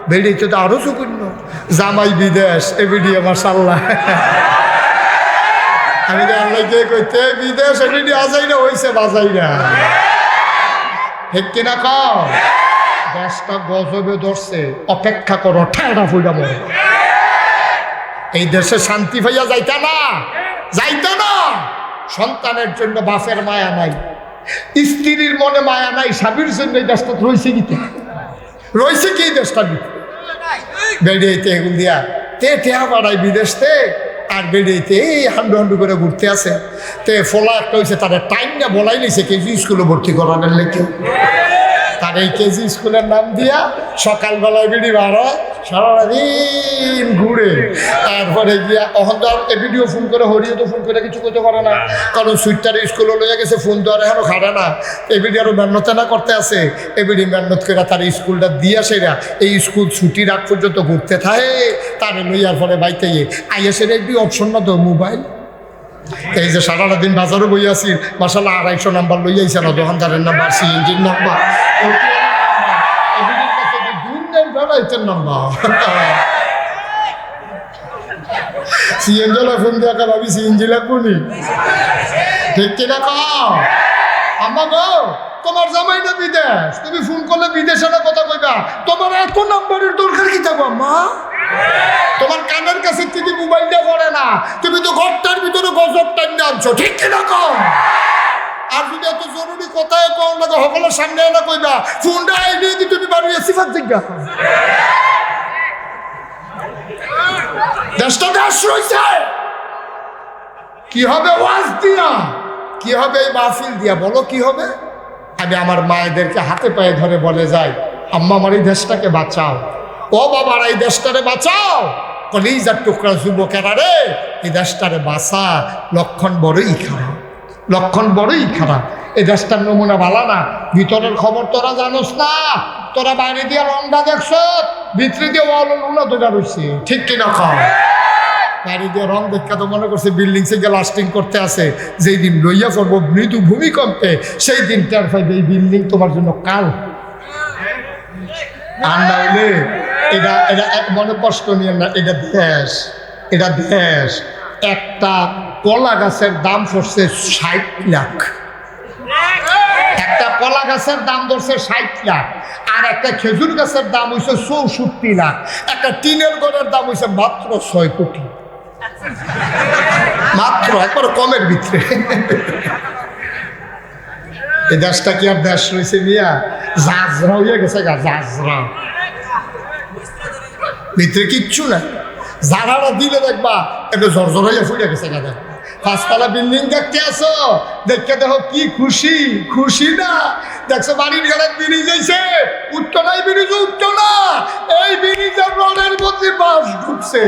বেড়েছে তো আরো সুকুন্য জামাই বিদেশ এ ভিডিও মাশাআল্লাহ আমি তো আল্লাহকে কইতে বিদেশ এ ভিডিও আজাই না হইছে বাজাই না ঠিক কিনা কও দেশটা গজবে ধরছে অপেক্ষা করো ঠান্ডা ফুইটা মরে এই দেশে শান্তি পাইয়া যাইতা না সন্তানের জন্য বাপের মায়া নাই স্ত্রীর মনে মায়া নাই স্বামীর জন্য এই দেশটা রয়েছে কি দেশটা বেড়িয়েতে এগুল দিয়া টেহা বাড়াই বিদেশতে আর বেড়িয়েতে এই হান্ডু করে ঘুরতে আছে তে ফলা একটা হয়েছে তারা টাইম না বলাই নিছে কেজি স্কুলে ভর্তি করানোর লেগে তার এই কেজি স্কুলের নাম দিয়া সকালবেলায় বেড়ি বার হয় সারাদিন ঘুরে তারপরে গিয়া অহন্দার এ ভিডিও ফোন করে হরিও তো ফোন করে কিছু করতে পারে না কারণ সুইটারে স্কুলে লইয়া গেছে ফোন তো আর এখনো খাড়ে না এ ভিডিও আরও মেহনত না করতে আছে এ ভিডিও মেহনত করে তার স্কুলটা দিয়া সেরা এই স্কুল ছুটি রাখ পর্যন্ত ঘুরতে থাকে তারে লইয়ার পরে বাইতে আইএসের একটি অপশন না তো মোবাইল এই যে সারাটা দিন বাজারে বই আসি মাসাল্লাহ 250 নাম্বার লইয়াইছে না দোকানদারের নাম্বার সিএনজির নাম্বার সিএনজি ফোন দিয়া ভাবি সিএনজি লাগবো নি ঠিক কিনা কও আম্মা গো তোমার জামাই না বিদেশ তুমি ফোন করলে বিদেশে না কথা কইবা তোমার এত নাম্বারের দরকার কি থাকবো আম্মা তোমার কানের কাছে যদি মোবাইলটা পড়ে না তুমি তো ঘরটার ভিতরে গজব টাইম আনছো ঠিক কিনা কও আর যদি এত জরুরি কথায় কও না সকলের সামনে না কইবা ফোনটা আইলে দি তুমি বাড়ি সিফাত জিজ্ঞা দেশটা দেশ রয়েছে কি হবে ওয়াজ দিয়া কি হবে এই মাহফিল দিয়া বলো কি হবে আমি আমার মায়েদেরকে হাতে পায়ে ধরে বলে যাই আম্মা আমার এই দেশটাকে বাঁচাও ও বাবার এই দেশটারে বাঁচাও কলিজার টুকরা যুবকেরা রে এই দেশটারে বাঁচা লক্ষণ বড়ই খারাপ এই দেশটার নমুনা ভালো না ভিতরের খবর তোরা জানোস না তোরা বাইরে দিয়ে রংটা দেখছ ভিতরে দিয়ে ওয়ালুনা তোরা রয়েছে ঠিক কিনা খাও বাইরে দিয়ে রং দেখা তো মনে করছে বিল্ডিং থেকে লাস্টিং করতে আসে যেই দিন লইয়া পড়বো মৃদু ভূমিকম্পে সেই দিন টের পাইবে এই বিল্ডিং তোমার জন্য কাল আর না হইলে এটা এক মনে কষ্ট নিয়ে না এটা দেশ একটা কলা গাছের দাম পড়ছে 60 লাখ একটা কলা গাছের দাম ধরছে 60 লাখ আর একটা খেজুর গাছের দাম হইছে 64 লাখ একটা টিনের ঘরের দাম হইছে মাত্র 6 কোটি মাত্র একবার কমের ভিতরে এই দেশটা কি আর দেশ রয়েছে মিয়া জাজরা হইয়া গেছে জাজরা ভিতরে কিচ্ছু না যারা দিলে দেখবা একটু ঝরঝর হইয়া ফুটে গেছে গাদা 5 তলা বিল্ডিং দেখতে আসো দেখে দেখো কি খুশি না দেখছো বাড়ির ঘরে ব্রিজ হয়েছে উঠতো না এই ব্রিজ উঠতো না এই ব্রিজের রডের মধ্যে বাস ঢুকছে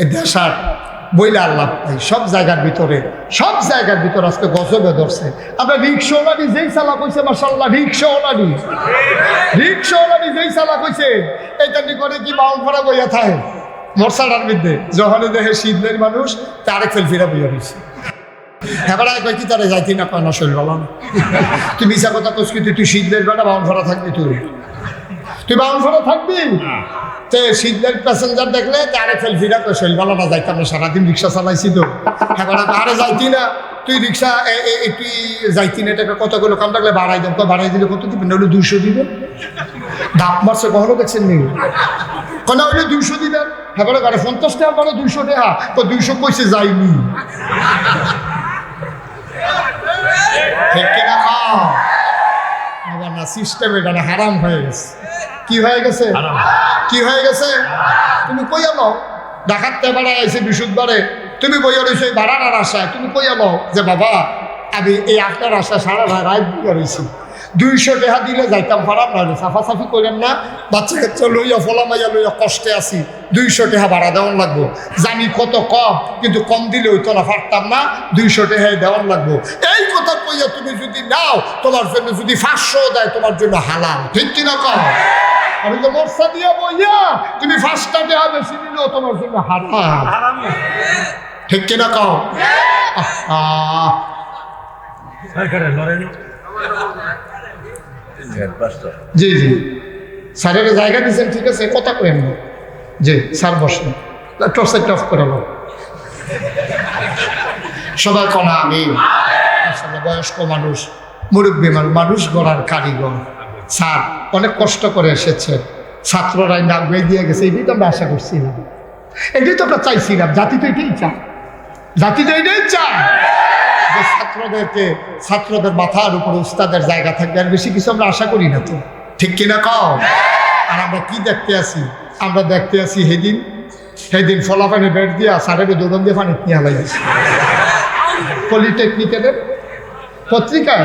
এই দেশার বইলে আল্লাহ নাই সব জায়গার ভিতরে আজকে গজবে ধরছে আমরা রিক্সাওয়ালানি যেই চালা কইছে মাশাআল্লাহ রিক্সাওয়ালানি যেই চালা কইছে এইটা করে কি বাউল ফরা বইয়া থাকে মোটরসাইকেলের মধ্যে যখন দেখে শীতলের মানুষ তারে ফেলফিরা বইয়া রয়েছে এবার কয় কি তারা যাইতি না কয় না শৈল বলাম তুই মিশা কথা কইস কি তুই শীতলের বেলা বাউল ফরা থাকবি তুই বাউল ফরা থাকবি তে শীতলের প্যাসেঞ্জার দেখলে তারে ফেলফিরা কয় শৈল বলা না যাইতাম না সারাদিন রিক্সা চালাইছি তো এবার আরে যাইতি না তুই রিক্সা তুই যাইতি না এটাকে কতগুলো কাম লাগলে বাড়াই দেব তো বাড়াই দিলে কত দিবেন হলে 200 দিবেন ধাপ মারছে কখনো দেখছেন নি কেন হইলে 200 দিবেন হ্যাঁ বলে 50 টাকা বলে 200 টাকা তো 200 কইছে যাইনি ঠিক কিনা আবার না সিস্টেম এটা হারাম হয়ে গেছে কি হয়ে গেছে তুমি কইয়া নাও ডাকাতে বাড়া আইসে বিশুদ্ধবারে তুমি বইয়া রয়েছো এই বাড়ানোর আশায় তুমি কইয়া নাও যে বাবা আমি এই আপনার আশা সারা রাত বইয়া রয়েছি 200 টাকা দিলে যাইতাম পারাম না সাফাসাফি করেন না বাচ্চা কাচ্চা লইয়া ফলা মাইয়া লইয়া কষ্টে আসি 200 টাকা ভাড়া দেওয়ান লাগবো জানি কত কম কিন্তু কম দিলে ওই তোরা পারতাম না 200 টাকায় দেওয়ান লাগবো এই কথা কইয়া তুমি যদি নাও তোমার জন্য যদি 500 দেয় তোমার জন্য হালাল ঠিক কিনা কম আমি তো বর্ষা দিয়া বইয়া তুমি 5টা টাকা বেশি দিলেও তোমার জন্য হারাম ঠিক কিনা কম জি জি স্যারের জায়গা দিচ্ছেন, ঠিক আছে, কথা কেন জি স্যার বসেন, টর্চের টফ করে লো সবাই কনা আমি আসলে বয়স্ক মানুষ, মুরব্বী মানুষ গড়ার কারিগর স্যার অনেক কষ্ট করে এসেছে, ছাত্ররাই নাম বই দিয়ে গেছে, এটাই তো আমরা আশা করছিলাম, এটাই তো আমরা চাইছিলাম, জাতি তো এটাই চায়, জাতি তো এটাই চায় যে ছাত্রদের মাথার উপর উস্তাদের জায়গা থাকবে, আর বেশি কিছু আমরা আশা করি না তো, ঠিক কিনা কও? আর আমরা কি দেখতে আসি? আমরা দেখতে আসি সেদিন ফলাফানে বেড দিয়া স্যারের দৌড়ন দিয়ে পানি নিয়ে হালাই দিচ্ছি। পলিটেকনিক্যালের পত্রিকা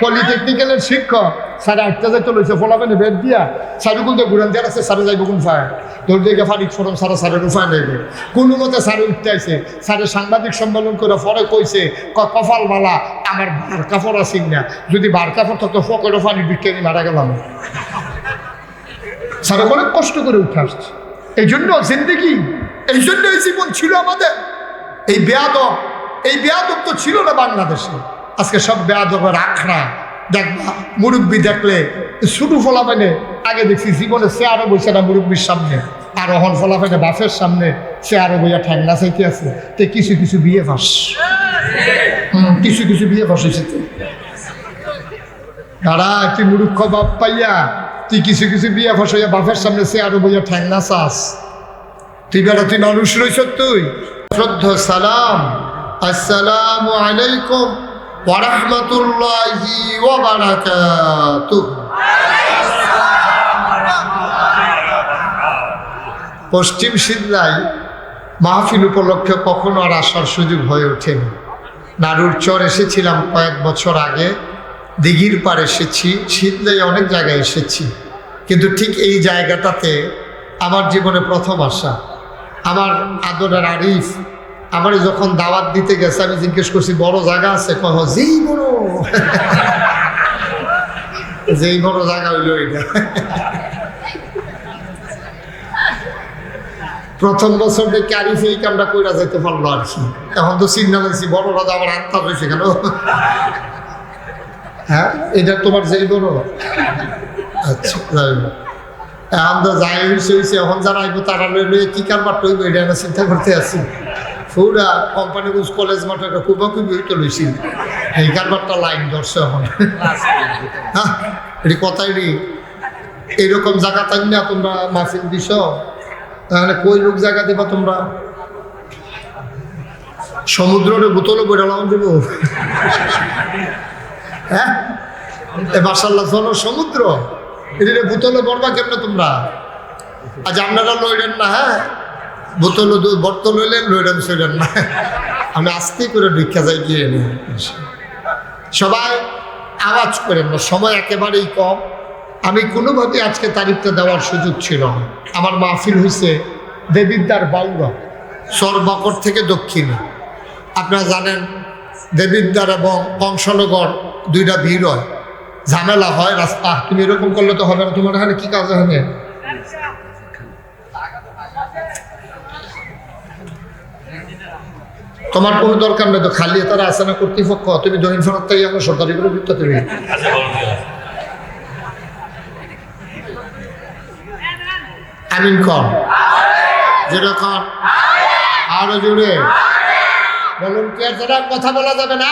পলিটেকনিক্যালের শিক্ষক 8:30 চলেছে, ফলাফানে বেড দিয়া সারুকুল তো ঘুরান দেওয়ার আছে, সারে যাইব কোন ফায় দৌড় দিকে ফানিক ফোরম সারা স্যারের উপায় নেবে, কোনো মতে স্যারে উঠতে আইছে, স্যারের সাংবাদিক সম্মেলন করে পরে কইছে কপাল মালা আমার বার কাপড় আসিন না, যদি বার কাপড় থাকতো ফকেরও ফানি বিজ্ঞানী মারা গেলাম। স্যারে অনেক কষ্ট করে উঠে আসছে, এই জন্য জিন্দেগি, এই জন্য এই জীবন ছিল আমাদের। এই বেয়াদব তো ছিল না বাংলাদেশে, আজকে সব বেয়াদবের আখড়া। দেখবা মুরব্বী দেখলে শুধু ফলাফেনে, আগে দেখছি জীবনে সে আরো বসে না মুরব্বীর সামনে, আর অহন ফলাফেনে বাফের সামনে সে আরো বইয়া ঠ্যাংনা চাইতে আছে, তে কিছু কিছু বিয়ে ফাঁস, কিছু কিছু বিয়ে ফাঁস হয়েছে। দাঁড়া, তুই মুরুক্ষ বাপ পাইয়া তুই কিছু কিছু বিয়ে ফাঁস হইয়া বাপের সামনে সে আরো বইয়া ঠ্যাংনা চাস, তুই বেড়া তুই মানুষ রয়েছ। তুই শ্রদ্ধা সালাম, আসসালামু আলাইকুম ওয়া রাহমাতুল্লাহি ওয়া বারাকাতুহু। পশ্চিম সিদলায় মাহফিল উপলক্ষে কখনো আর আসার সুযোগ হয়ে ওঠেনি। নারুর চর এসেছিলাম কয়েক বছর আগে, দিঘির পার এসেছি, সিদলাই অনেক জায়গায় এসেছি, কিন্তু ঠিক এই জায়গাটাতে আমার জীবনে প্রথম আসা। আমার আদরের আরিফ আমার যখন দাওয়াত দিতে গেছে, আমি জিজ্ঞেস করছি বড় জায়গা আছে, কহ যেই বড় যেই বড় জায়গা হইল এটা। প্রথম বছর দেখে আরিফ এই কামটা কইরা যেতে পারলো আর কি। এখন তো চিন্তা লাগছি বড় রাজা আমার আত্মা রয়েছে কেন। হ্যাঁ, এটা তোমার যেই বড়, আচ্ছা এখন তো যাই হয়েছে, এখন যারা আইব তারা লইলে কি কারবার টইব এটা আমরা চিন্তা করতে আছি। পুরা কোম্পানিগঞ্জ কলেজ মাঠে একটা কুবাকুবি হইতে লইছিল, এই কারবারটা লাইন ধরছে এখন। হ্যাঁ, এটি কথাই নি, এইরকম জায়গা থাক না তোমরা মাহফিল দিছ, তাহলে কই লোক জায়গা দিবা তোমরা? সমুদ্রের বোতলও বইটা লাগান দেব। হ্যাঁ, এ মাশাআল্লাহ সমুদ্র, এটা বোতলে বলবা কেমনে তোমরা? আজ আপনারা লইলেন না, হ্যাঁ বোতল বর্ত লইলেন, লইলেন সইলেন না, আমি আস্তে করে ভিক্ষা যাই গিয়ে নিই। সবাই আওয়াজ করেন না, সময় একেবারেই কম। আমি কোনোভাবে আজকে তারিখটা দেওয়ার সুযোগ ছিল না। আমার মাহফিল হয়েছে দেবিদ্দার বাউরা, সরবকর থেকে দক্ষিণে। আপনারা জানেন দেবিদ্দার এবং কংসনগর দুইটা ভিড় হয়, ঝামেলা হয় রাস্তা। তুমি এরকম করলে তো হবে না, তোমার এখানে কি কাজ হবে? তোমার কোনো দরকার নেই তো, খালি তারা আছে না কর্তৃপক্ষ, তুমি দৈন ফেরত থেকে আমরা সরকারি করে দিতে তুমি। আমিন কম যেরকম আরো জোরে বলুন। যারা কথা বলা যাবে না,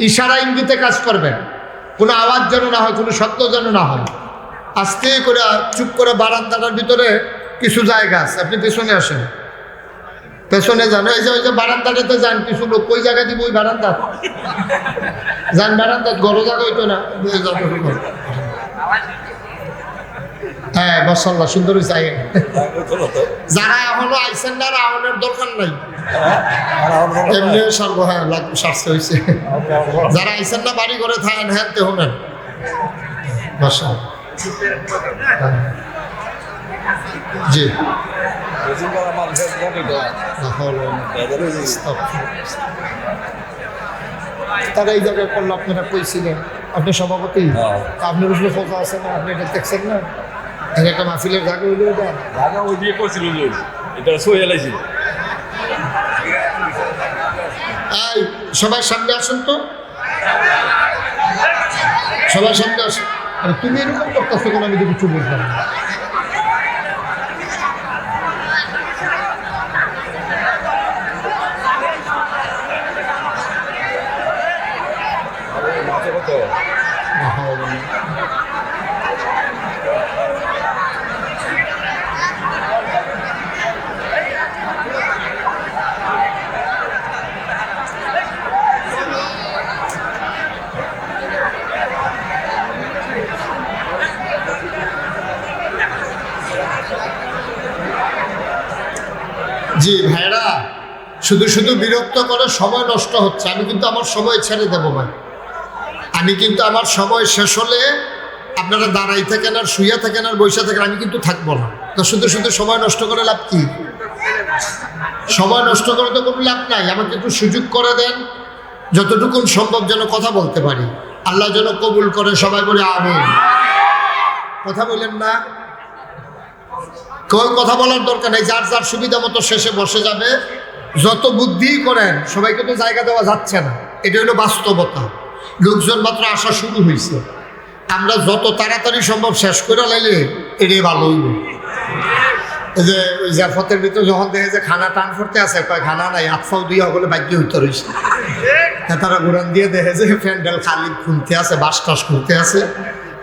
ইশারা ইঙ্গিতে কাজ করবেন, কোনো আওয়াজ যেন না হয়, কোনো শব্দ যেন না হয়। আস্তে করে চুপ করে বারান্দাটার ভিতরে কিছু জায়গা আছে, আপনি পেছনে আসেন, পেছনে যান, এই যে বারান্দাটাতে যান, কিছু লোক কই জায়গা দিব, ওই বারান্দা যান, বারান্দা গড় জায়গা হইতো না। হ্যাঁ মাশাআল্লাহ, সুন্দর হয়েছে। যারা এখনো আইসেন না, রাউনের দরকার নাই, এমনি সর্ব হ্যাঁ সারছে হয়েছে। যারা আইসেন না বাড়ি করে থাকেন, হ্যাঁ তে হলেন মাশাআল্লাহ। জি তারা এই জায়গায় করলো, আপনারা কইছিলেন, আপনি সভাপতি, আপনার উপরে ফোকা আছে না, আপনি এটা দেখছেন না, একটা মাহফিলের জায়গা হইলো, এটা জায়গা ওই দিয়ে করছিল, এটা সই এলাইছিল। এই সবার সামনে আসুন তো, সবার সামনে আসুন। আর তুমি এরকম করতেছো কেন আমি তো কিছু বুঝলাম না। জি ভাইরা, শুধু শুধু বিরক্ত করে সময় নষ্ট হচ্ছে। আমি কিন্তু আমার সময় ছেড়ে দেবো ভাই। আমি কিন্তু আমার সময় শেষ হলে আপনারা দাঁড়াই থাকেন আর শুয়ে থাকেন আর বসে থাকেন, আমি কিন্তু থাকবো না। তো শুধু শুধু সময় নষ্ট করে লাভ কি? সময় নষ্ট করে তো কোনো লাভ নাই। আমাকে একটু সুযোগ করে দেন, যতটুকু সম্ভব যেন কথা বলতে পারি। আল্লাহ যেন কবুল করে, সবাই বলে আমিন। কথা বলেন না, কেউ কথা বলার দরকার নেই। যার যার সুবিধা মতো শেষে বসে যাবে। যত বুদ্ধি করেন, সবাইকে তো জায়গা দেওয়া যাচ্ছে না। এটা হলো বাস্তবতা। লোকজন মাত্র আসা শুরু হয়েছে। আমরা যত তাড়াতাড়ি সম্ভব শেষ করে লাইলে এটাই ভালো হইব। এই যে ওই জাফতের ভিতরে যখন দেখে যে খানা টান করতে আছে, কয় খানা নাই, আতফাও দুই হলে বাক্য হইতে রয়েছে। তারা ঘুরান দিয়ে দেখে যে প্যান্ডেল খালি খুলতে আছে, বাস টাস খুলতে আছে।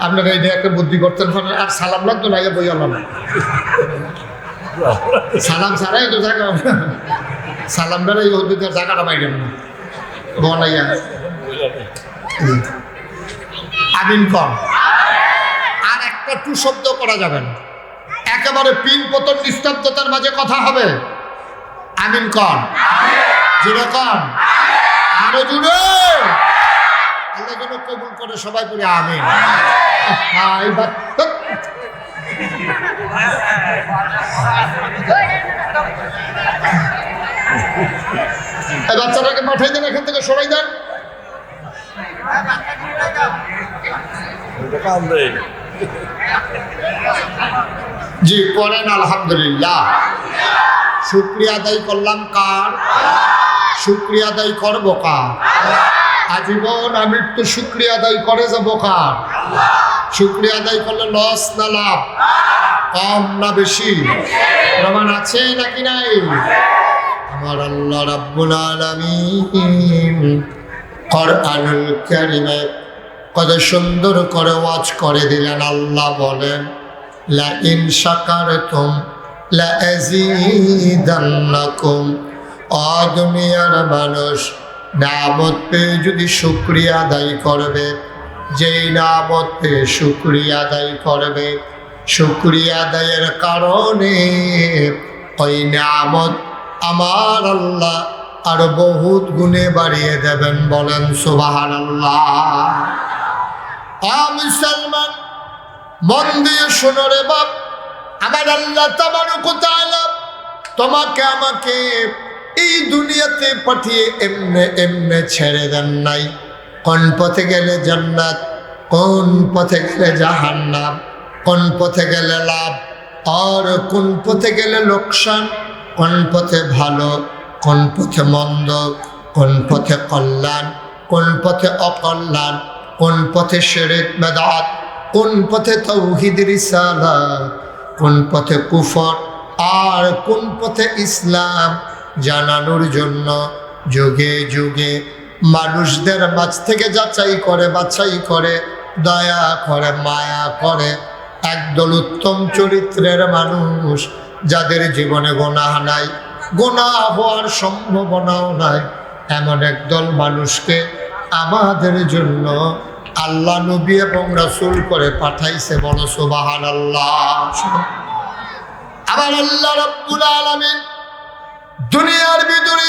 আপনারা এটা একটা বুদ্ধি করতেন পারেন। আর সালাম লাগতো না, বই আলাম সালাম ছাড়াই তো জায়গা, সালাম বেড়াই ওদের জায়গাটা পাইলেন না বনাইয়া। আমিন কর। আর একটা টু শব্দ করা যাবে না, একেবারে পিন পতন নিস্তব্ধতার মাঝে কথা হবে। আমিন কর, জুড়ে কর, আরো জুড়ে। আল্লাহ যেন কবুল করে, সবাই পড়ে আমিন। বাচ্চাটাকে পাঠাই দেন, এখান থেকে সরাই দেন। জি পড়েন আলহামদুলিল্লাহ। শুকরিয়া আদায় করলাম কার? শুকরিয়া আদায় করবো কার? আজীবন আমৃত্যু শুকরিয়া আদায় করে যাবো কার? শুকরিয়া আদায় করলে লস না লাভ? কম না বেশি? প্রমাণ আছে নাকি নাই? আমার আল্লাহ রাব্বুল আলামিন কুরআনুল কারীমে কত সুন্দর করে ওয়াজ করে দিলেন। আল্লাহ বলেন, লা ইন শাকারতুম লা আযীদান্নাকুম। ও দুনিয়ার মানুষ, নিয়ামত পেয়ে যদি শুকরিয়া আদায় করবে, যেই নিয়ামত পেয়ে শুকরিয়া আদায় করবে, শুকরিয়া আদায়ের কারণে ওই নিয়ামত আমার আল্লাহ আরো বহুত গুণে বাড়িয়ে দেবেন। বলেন সুবহানাল্লাহ। মুসলমান মন দিয়ে শোনো রে বাপ, আমার আল্লাহ তাবারক ওয়া তাআলা তোমাকে আমাকে এই দুনিয়াতে পাঠিয়ে এমনে এমনে ছেড়ে দেন নাই। কোন পথে গেলে জান্নাত, কোন পথে গেলে জাহান্নাম, কোন পথে গেলে লাভ আর কোন পথে গেলে লোকসান, কোন পথে ভালো, কোন পথে মন্দ, কোন পথে কল্যাণ, কোন পথে অকল্যাণ, কোন পথে শিরক বিদআত, কোন পথে তাওহীদ রিসালাত, কোন পথে কুফর আর কোন পথে ইসলাম জানানোর জন্য যুগে যুগে মানুষদের মাঝ থেকে যাচাই করে, বাছাই করে, দয়া করে, মায়া করে একদল উত্তম চরিত্রের মানুষ, যাদের জীবনে গুনাহ নাই, গুনাহ হওয়ার সম্ভাবনাও নাই, এমন একদল মানুষকে আমাদের জন্য আল্লাহ নবী এবং রাসূল করে পাঠাইছে। বলো সুবহানাল্লাহ। আমার আল্লাহ রাব্বুল আলামিন দুনিয়ার ভিতরে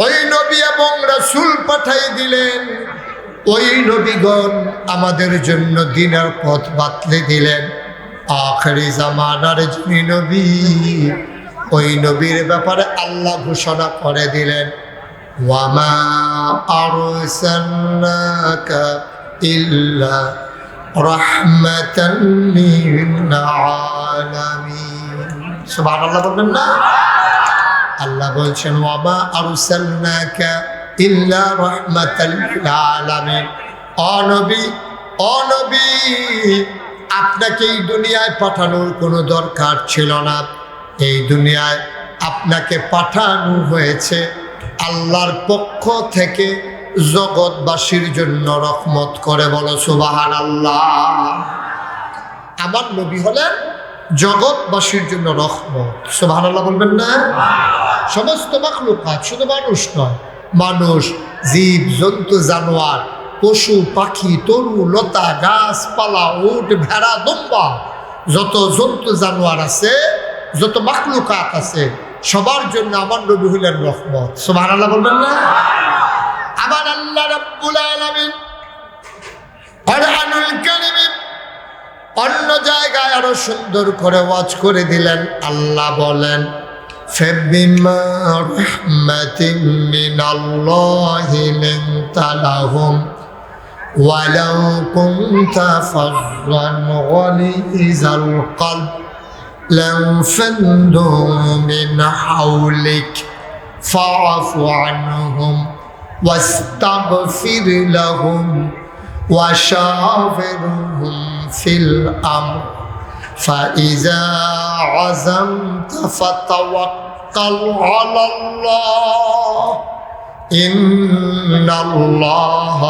ওই নবী এবং রাসূল পাঠাই দিলেন। ওই নবীগণ আমাদের জন্য দ্বীনের পথ বাতলে দিলেন। আখিরি জামানার যিনি নবী, ওই নবীর ব্যাপারে আল্লাহ ঘোষণা করে দিলেন, ওয়ামা আরসালনাকা ইল্লা রাহমাতান লিল আলামিন। সুবহানাল্লাহ বলবেন না? আল্লাহ বলছেন, ওয়ামা আরসালনাকা ইল্লা রাহমাতাল লিল আলামিন। ও নবী, ও নবী, আপনাকে এই দুনিয়ায় পাঠানোর কোনো দরকার ছিল না। এই দুনিয়ায় আপনাকে পাঠানো হয়েছে আল্লাহর পক্ষ থেকে জগৎবাসীর জন্য রহমত করে। বলো সুবহানাল্লাহ। আমার নবী হলেন জগৎবাসীর জন্য রহমত। সুবহানাল্লাহ বলবেন না? সমস্ত মাখলুকাত, শুধু মানুষ নয়, মানুষ, জীব জন্তু, জানোয়ার, পশু পাখি, তরু লতা, গাছপালা, উট, ভেড়া, দুম্বা, যত জন্তু জানোয়ার আছে, যত মাখলুকাত আছে, সবার জন্য আমার নবী হলেন রহমত। সুবহানাল্লাহ বলবেন না? আমার আল্লাহ রাব্বুল আলামিন কুরআনুল কারীমে অন্য জায়গায় আরো সুন্দর করে ওয়াজ করে দিলেন। আল্লাহ বলেন, ফাবিমা রাহমাতিন মিনাল্লাহি লিনতা লাহুম ওয়ালাউ কুনতা ফাযযান গালিযাল কলব লানফাদু মিন হাওলিক ফাআফু আনহুম ওয়াস্তাগফির লাহুম وشاورهم في الأمر فإذا عزمت فتوكل على الله إن الله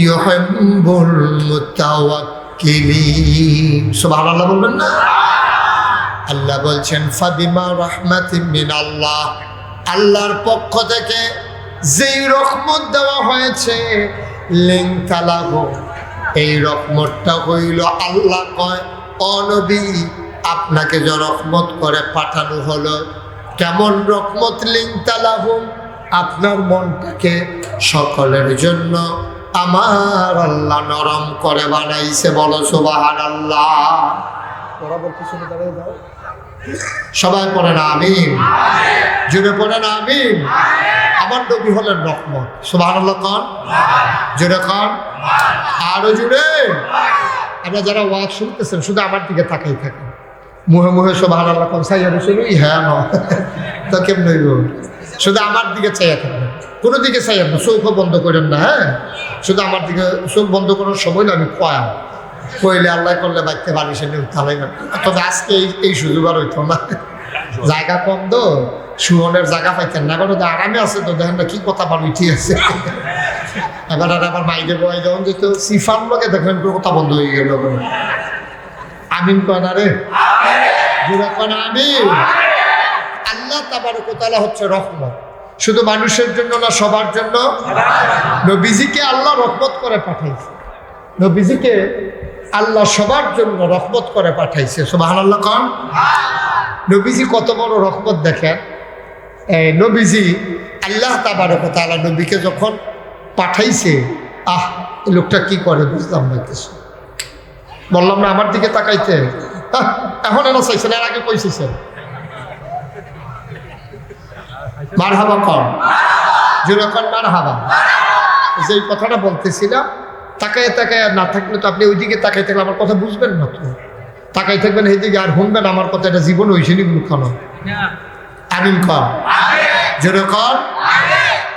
يحب المتوكلين سبحان الله বলবেন না? আল্লাহ বলছেন ফাবিমা রাহমাতিন মিনাল্লাহ, আল্লাহর পক্ষ থেকে যেই রহমত দেওয়া হয়েছে, লিনতা লাহুম, এই রহমতটা হইল, আল্লাহ কয় ও নবী, আপনাকে যে রহমত করে পাঠানো হলো। কেমন রহমত? লিনতা লাহুম, আপনার মনটাকে সকলের জন্য আমার আল্লাহ নরম করে বানাইছে। বলো সুবহানাল্লাহ। সবাই পড়ে না আমিন? জুড়ে পড়ে না আমিন? আমার নবী হলেন রহমত। সুবহানাল্লাহ কান, জুড়ে কান, আরো জুড়ে। আমরা যারা ওয়াজ শুনতেছেন শুধু আমার দিকে তাকাই থাকেন, মুহে মুহে সুবহানাল্লাহ কান, সাইয়া রসুল হ্যাঁ ন তো কেমন হইব? শুধু আমার দিকে চাইয়া থাকবেন, কোনো দিকে চাইয়েন না, চোখও বন্ধ করেন না। হ্যাঁ, শুধু আমার দিকে চোখ বন্ধ করার সময় আমি কইলে আল্লাহ করলে বাইতে পারি, সে উঠালাই না। তবে আজকে এই সুযোগ আর হইতো না, জায়গা কম তো, শুয়নের জায়গা পাইতেন না। এবার আরামে আছে তো, দেখেন না কি কথা বলি, ঠিক আছে। এবার আর আবার মাইকে বয় যখন যেত সিফার লোকে দেখেন কথা বন্ধ হয়ে গেল। আমিন কয় না রে, জোরে কয় না আমিন। আল্লাহ তাবারক ওয়া তাআলা হচ্ছে রহমত, শুধু মানুষের জন্য না, সবার জন্য। নবীজিকে আল্লাহ রহমত করে পাঠাইছে, নবীজিকে আল্লাহ সবার জন্য রহমত করে পাঠাইছে। সুবহানাল্লাহ কান। নবীজি কত বড় রহমত দেখেন। নবীজি আল্লাহ তাবারক ওয়া তাআলা নবীকে যখন পাঠাইছে, এই লোকটা কি করে বুঝলাম না কিছু। বললাম না আমার দিকে তাকাইতে, এখন এনে চাইছেন, এর আগে কইছেন। মারহাবা কর, যেরকম মারহাবা। যে কথাটা বলতেছিলাম, তাকায় তাকায় না থাকলে তো আপনি ওইদিকে তাকাই থাকলে আমার কথা বুঝবেন না। তো তাকাই থাকবেন এইদিকে আর শুনবেন আমার কথা, এটা জীবন হয়েছে নি কোনো। আমিন কর, যেরকম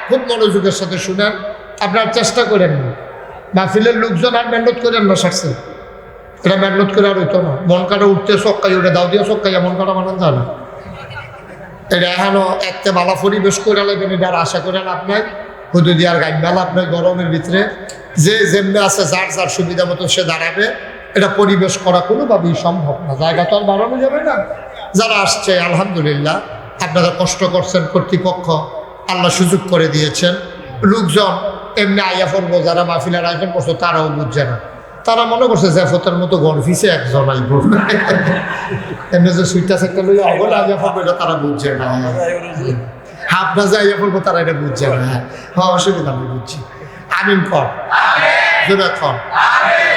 খুব মনোযোগের সাথে শুনেন। আপনার চেষ্টা করেন না, মাহফিলের লোকজন আর মেহনত করেন না, সাকসেস এটা মেহনত করে আর হইতো না। মন কাটা উঠতে চক্কাই, ওটা দাও দিয়ে চক্কাই, মন কাটা মানান যায় না। এটা এখনো একটা ভালো পরিবেশ করে লাগবেন, এটা আর আশা করেন আপনার হুদু দিয়ার গাইন মেলা আপনার গরমের ভিতরে যে যেমনি আছে, যার যার সুবিধা মতো সে দাঁড়াবে। এটা পরিবেশ করা কোনোভাবেই সম্ভব না, জায়গা তো আর বাড়ানো যাবে না। যারা আসছে আলহামদুলিল্লাহ, আপনারা কষ্ট করছেন, কর্তৃপক্ষ আল্লাহ সুযোগ করে দিয়েছেন। লোকজন এমনি আইয়া পড়বো, যারা মাহফিলের আয়োজন করছো তারাও বুঝছে না, তারা মনে করছে জেফতের মতো গরফিসে একজন আইব, এমনি যে সুইটা সেটা লইয়া অগলে আইয়া পড়বো, এটা তারা বুঝছে না। হাফনা যে আইয়া পড়বো তারা এটা বুঝছে না। হ্যাঁ, অসুবিধা আমি বুঝছি। আমিন কর,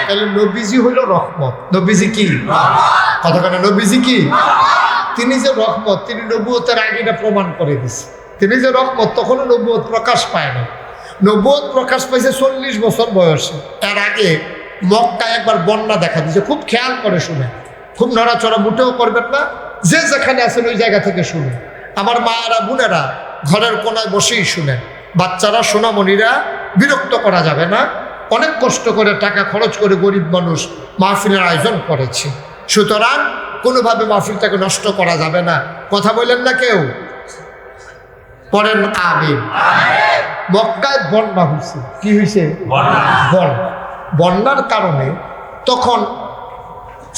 তাহলে নবীজি হইল রহমত। নবীজি কি কথা কেন? নবীজি কি? তিনি যে রহমত, তিনি নবুয়তের আগে এটা প্রমাণ করে দিছে। তিনি যে রহমত, তখনও নবুয়ত প্রকাশ পায় না। নবুয়ত প্রকাশ পাইছে 40 বছর বয়সে। এর আগে মক্কায় একবার বন্যা দেখা দিয়েছে, খুব খেয়াল করে শুনে, খুব নড়াচড়া মুটেও করবেন না, যে যেখানে আছেন ওই জায়গা থেকে শুনে। আমার মায়েরা বোনেরা ঘরের কোনায় বসেই শুনেন, বাচ্চারা সোনামণিরা বিরক্ত করা যাবে না, অনেক কষ্ট করে টাকা খরচ করে গরিব মানুষ মাহফিলের আয়োজন করেছে, সুতরাং কোনোভাবে মাহফিলটাকে নষ্ট করা যাবে না। কথা বললেন না কেউ? পড়েন আমিন। মক্কায় বন্যা হয়েছে। কি হয়েছে? বন্যার কারণে তখন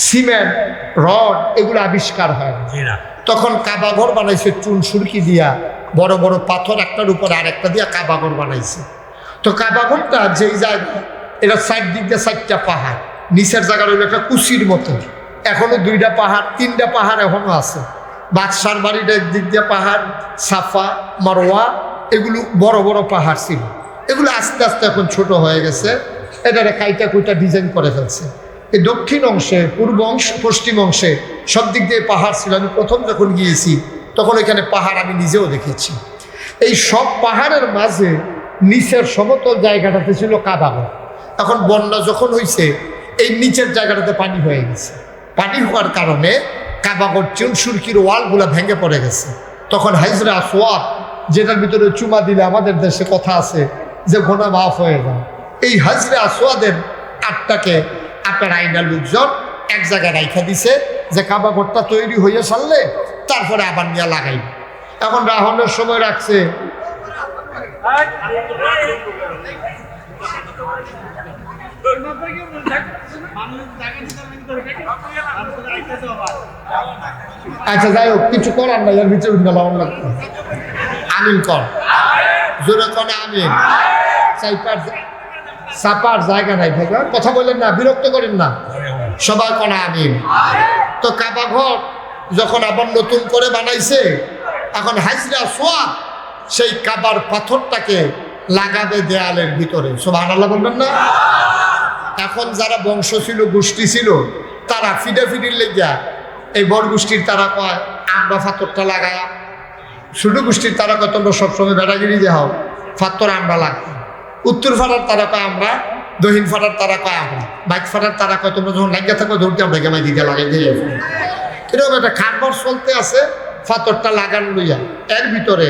সিমেন্ট, রড এগুলো আবিষ্কার হয়। তখন কাবাঘর বানাইছে চুন সুরকি দিয়া, বড় বড় পাথর একটার উপর আরেকটা দিয়া কাবাঘর বানাইছে। তো কাবাঘরটা যেই জায়গা, এটা সাইড দিক দিয়ে 4টা পাহাড়, নিচের জায়গা রইল একটা কুচির মতো, এখনো 2টা পাহাড়, 3টা পাহাড় এখনো আছে। বাদশার বাড়িটা একদিক দিয়ে পাহাড়, সাফা মারওয়া এগুলো বড় বড় পাহাড় ছিল, এগুলো আস্তে আস্তে এখন ছোট হয়ে গেছে। এটা কাইটা কুইটা ডিজাইন করে ফেলছে। এই দক্ষিণ অংশে, পূর্ব অংশ, পশ্চিম অংশে সব দিক দিয়ে পাহাড় ছিল। আমি প্রথম যখন গিয়েছি তখন এখানে পাহাড় আমি নিজেও দেখেছি। এই সব পাহাড়ের মাঝে নিচের সমতল জায়গাটাতে ছিল কাবাঘর। এখন বন্যা যখন হয়েছে এই নিচের জায়গাটাতে পানি হয়ে গেছে। পানি হওয়ার কারণে কাবাঘর চুন সুরকির ওয়ালগুলা ভেঙে পড়ে গেছে। তখন হাজরে আসওয়াদ, যেটার ভিতরে চুমা দিলে আমাদের দেশে কথা আছে যে গোনা মাফ হয়ে যায়, এই হাজরে আসওয়াদের আটটাকে আপনার আইনার লোকজন এক জায়গায় রাইখা দিছে যে কাবাঘরটা তৈরি হইয়া সারলে তারপরে আবার নিয়ে লাগাইবে। এখন রাহনের সময় রাখছে। আচ্ছা যাই হোক, কিছু করার নাই, এর ভিতরে আমিন কর, জোরে কর আমিন। চাপার জায়গা নাই, কথা বললেন না, বিরক্ত করেন না, সবাই কনা আমিন। তো কাবাঘর যখন আবার নতুন করে বানাইছে, এখন হাজরে আসওয়াদ সেই কাবার পাথরটাকে লাগাবে দেয়ালের ভিতরে। সুবহানাল্লাহ বলবেন না? এখন যারা বংশ ছিল, গোষ্ঠী ছিল, তারা ফিডাফিডির লেগা এই বড় গোষ্ঠীর তারা কয় আমরা পাথরটা লাগায়া, ছোট গোষ্ঠীর তারা কয় তোমরা সবসময় বেড়াগিরি যে হও, পাথর আমরা লাগাই। উত্তর ফাটার তারা কয় আমরা, দক্ষিণ ফাটার তারা কয় আমরা, বাইক ফাটার তারা কয় তোমরা যখন লাগিয়ে থাকো ধরতে আমরা গেমাই দিতে লাগাই দিয়ে এরকম একটা খাটবার চলতে আছে। পাথরটা লাগানো লইয়া এর ভিতরে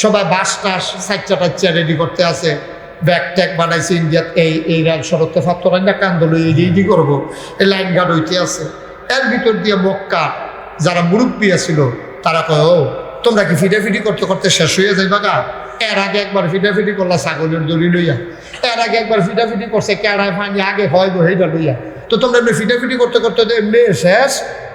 সবাই বাস টাস 4টা রেডি করতে আছে, ব্যাগ ট্যাগ বানাইছে ইন্ডিয়াত, এই রেল সড়কতে পাথর আইনা কান্দ লই রেডি করবো, এই লাইন গার্ড হইতে আছে। এর ভিতর দিয়ে মক্কা যারা মুরব্বী ছিল তারা কয় ও তোমরা কি ফিটাফিটি করতে করতে শেষ হয়ে যাইবা গা? এর আগে একবার ফিটাফিটি করলা ছাগলের দড়ি লইয়া, এর আগে একবার ফিটাফিটি করছে কেড়ায় পানি আগে হয় গো সেইটা লইয়া, তো তোমরা এমনি ফিটাফিটি করতে করতে এমনি শেষ।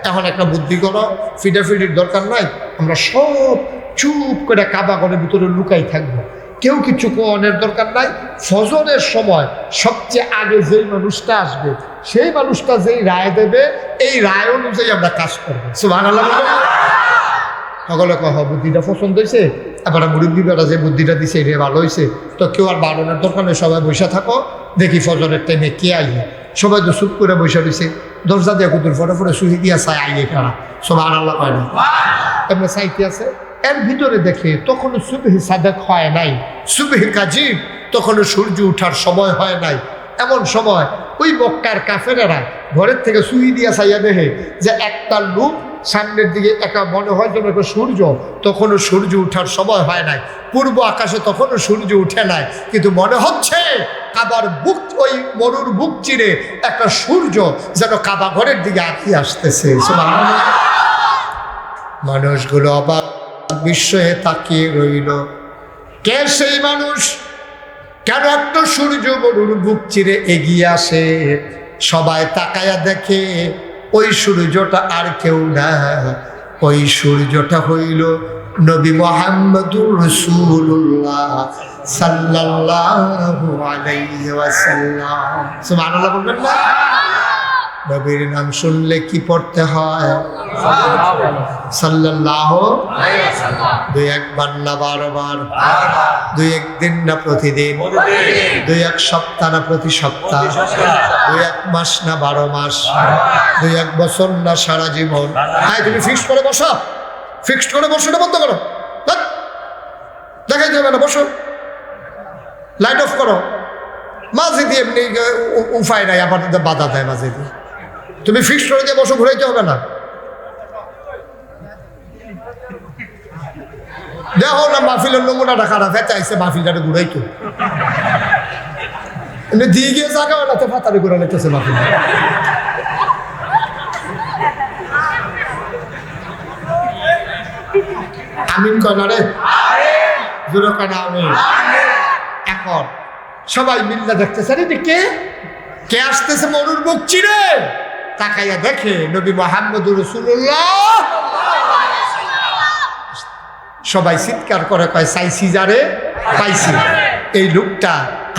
এখন একটা বুদ্ধি করো, ফিটাফিটির দরকার নাই, আমরা সব চুপ করে কাবাঘরের ভিতরে লুকাই থাকবো, কেউ কিছু কোয়ানের দরকার নাই। ফজরের সময় সবচেয়ে আগে যেই মানুষটা আসবে, সেই মানুষটা যেই রায় দেবে, এই রায় অনুযায়ী আমরা কাজ করবো। সুবহানাল্লাহ। সকলে কহ বুদ্ধিটা পছন্দ হয়েছে, এবার মুরব্বী বেড়া যে বুদ্ধিটা দিছে এটা ভালো হয়েছে, তো কেউ আর বাড়ানোর দরকার নেই, সবাই বসে থাকো, দেখি ফজরের টাইমে কে আইয়ে। সবাই তো চুপ করে বসে রয়েছে, দরজা দিয়ে কুতুর ফটো ফটো শুয়ে দিয়া চাই আইয়ে খারা, সুবহানাল্লাহ কয় না, এমনি চাইতে আছে। এর ভিতরে দেখে তখনও সুবহি সাদেক হয় নাই, সুবহি কাজিব, তখনও সূর্য উঠার সময় হয় নাই। এমন সময় ওই মক্কার কাফেরেরা ঘরের থেকে শুয়ে দিয়া চাইয়া দেখে যে একটা লোক সামনের দিকে একা, মনে হয় যেন একটা সূর্য, তখনও সূর্য উঠার সময় হয় নাই, পূর্ব আকাশে তখনও সূর্য উঠে নাই, কিন্তু মনে হচ্ছে কাবার বুক, ওই মরুর বুক চিরে একটা সূর্য যেন কাবা ঘরের দিকে আগিয়ে আসতেছে। মানুষগুলো অবাক বিস্ময়ে তাকিয়ে রইল, কে সেই মানুষ, কেন একটা সূর্য মরুর বুক চিরে এগিয়ে আসে? সবাই তাকায়া দেখে ওই সূর্যটা আর কেউ না, ওই সূর্যটা হইল নবী মুহাম্মদুর রাসূলুল্লাহ সাল্লাল্লাহু আলাইহি ওয়াসাল্লাম। সুবহানাল্লাহ বলবেন না? নবীর নাম শুনলে কি পড়তে হয়? সাল্লাল্লাহু আলাইহি ওয়াসাল্লাম। 2-1 বার না 12 বার, 2-1 দিন না প্রতিদিন, 2-1 সপ্তাহ না প্রতি সপ্তাহ, 2-1 মাস না 12 মাস, 2-1 বছর না সারা জীবন। তাই তুমি ফিক্সড করে বসো, ফিক্সড করে বসো, বন্ধ করো, দেখাই যাবে না, বসো, লাইট অফ করো। মাঝে দিয়ে এমনি উপায় নাই, আবার বাধা দেয় মাঝে দিয়ে, তুমি ফিক্সড করে দিয়ে বসো, ঘুরাইতে হবে না। দেখো না মাহফিলের নমুনাটা খারাপ, এতে আইসে মাহফিলটাকে ঘুরাইতো। এমনি দিয়ে গিয়ে জায়গা ওলাতে ফাতারি করে লেগেছে বাকি। আমিন কয় না রে, জোরে কয় না আমিন। এখন সবাই মিল্লা দেখতেছে রে কে কে আসতেছে মরুর মুখ চিরে, তাকাইয়া দেখে নবী মুহাম্মদুর রাসূলুল্লাহ। সবাই চিৎকার করে কয় চাইছি যারে পাইছি। এই লোকটা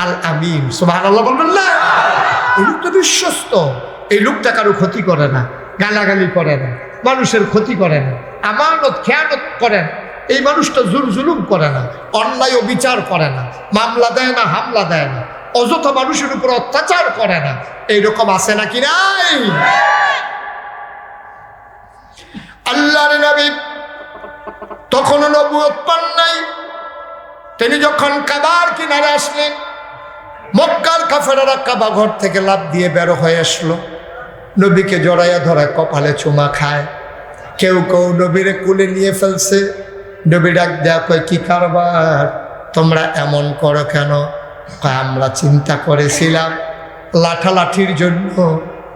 আল আমিন, সুবহানাল্লাহ বলবেন না? এই লোকটা বিশ্বস্ত, এই লোকটা কারো ক্ষতি করে না, গালাগালি করে না, মানুষের ক্ষতি করে না, আমানত খেয়ানত করে না। এই মানুষটা জুলুম করে না, অন্যায় ও বিচার করে না, মামলা দেয় না, হামলা দেয় না, অযথা মানুষের উপর অত্যাচার করে না। এইরকম আছে নাকি নাই? আল্লাহর নবী তখনও নবুয়ত পান নাই। তিনি যখন কাবার কিনারে আসলেন, মক্কার কাফেররা কাবা ঘর থেকে লাফ দিয়ে বের হয়ে আসলো, নবীকে জড়াইয়া ধরায়, কপালে চুমা খায়। কেউ কেউ নবীরে কুলে নিয়ে ফেলছে। নবী ডাক দেয়া কয়, কি কারবার, তোমরা এমন করো কেন? আমরা চিন্তা করেছিলাম লাঠালাঠির জন্য,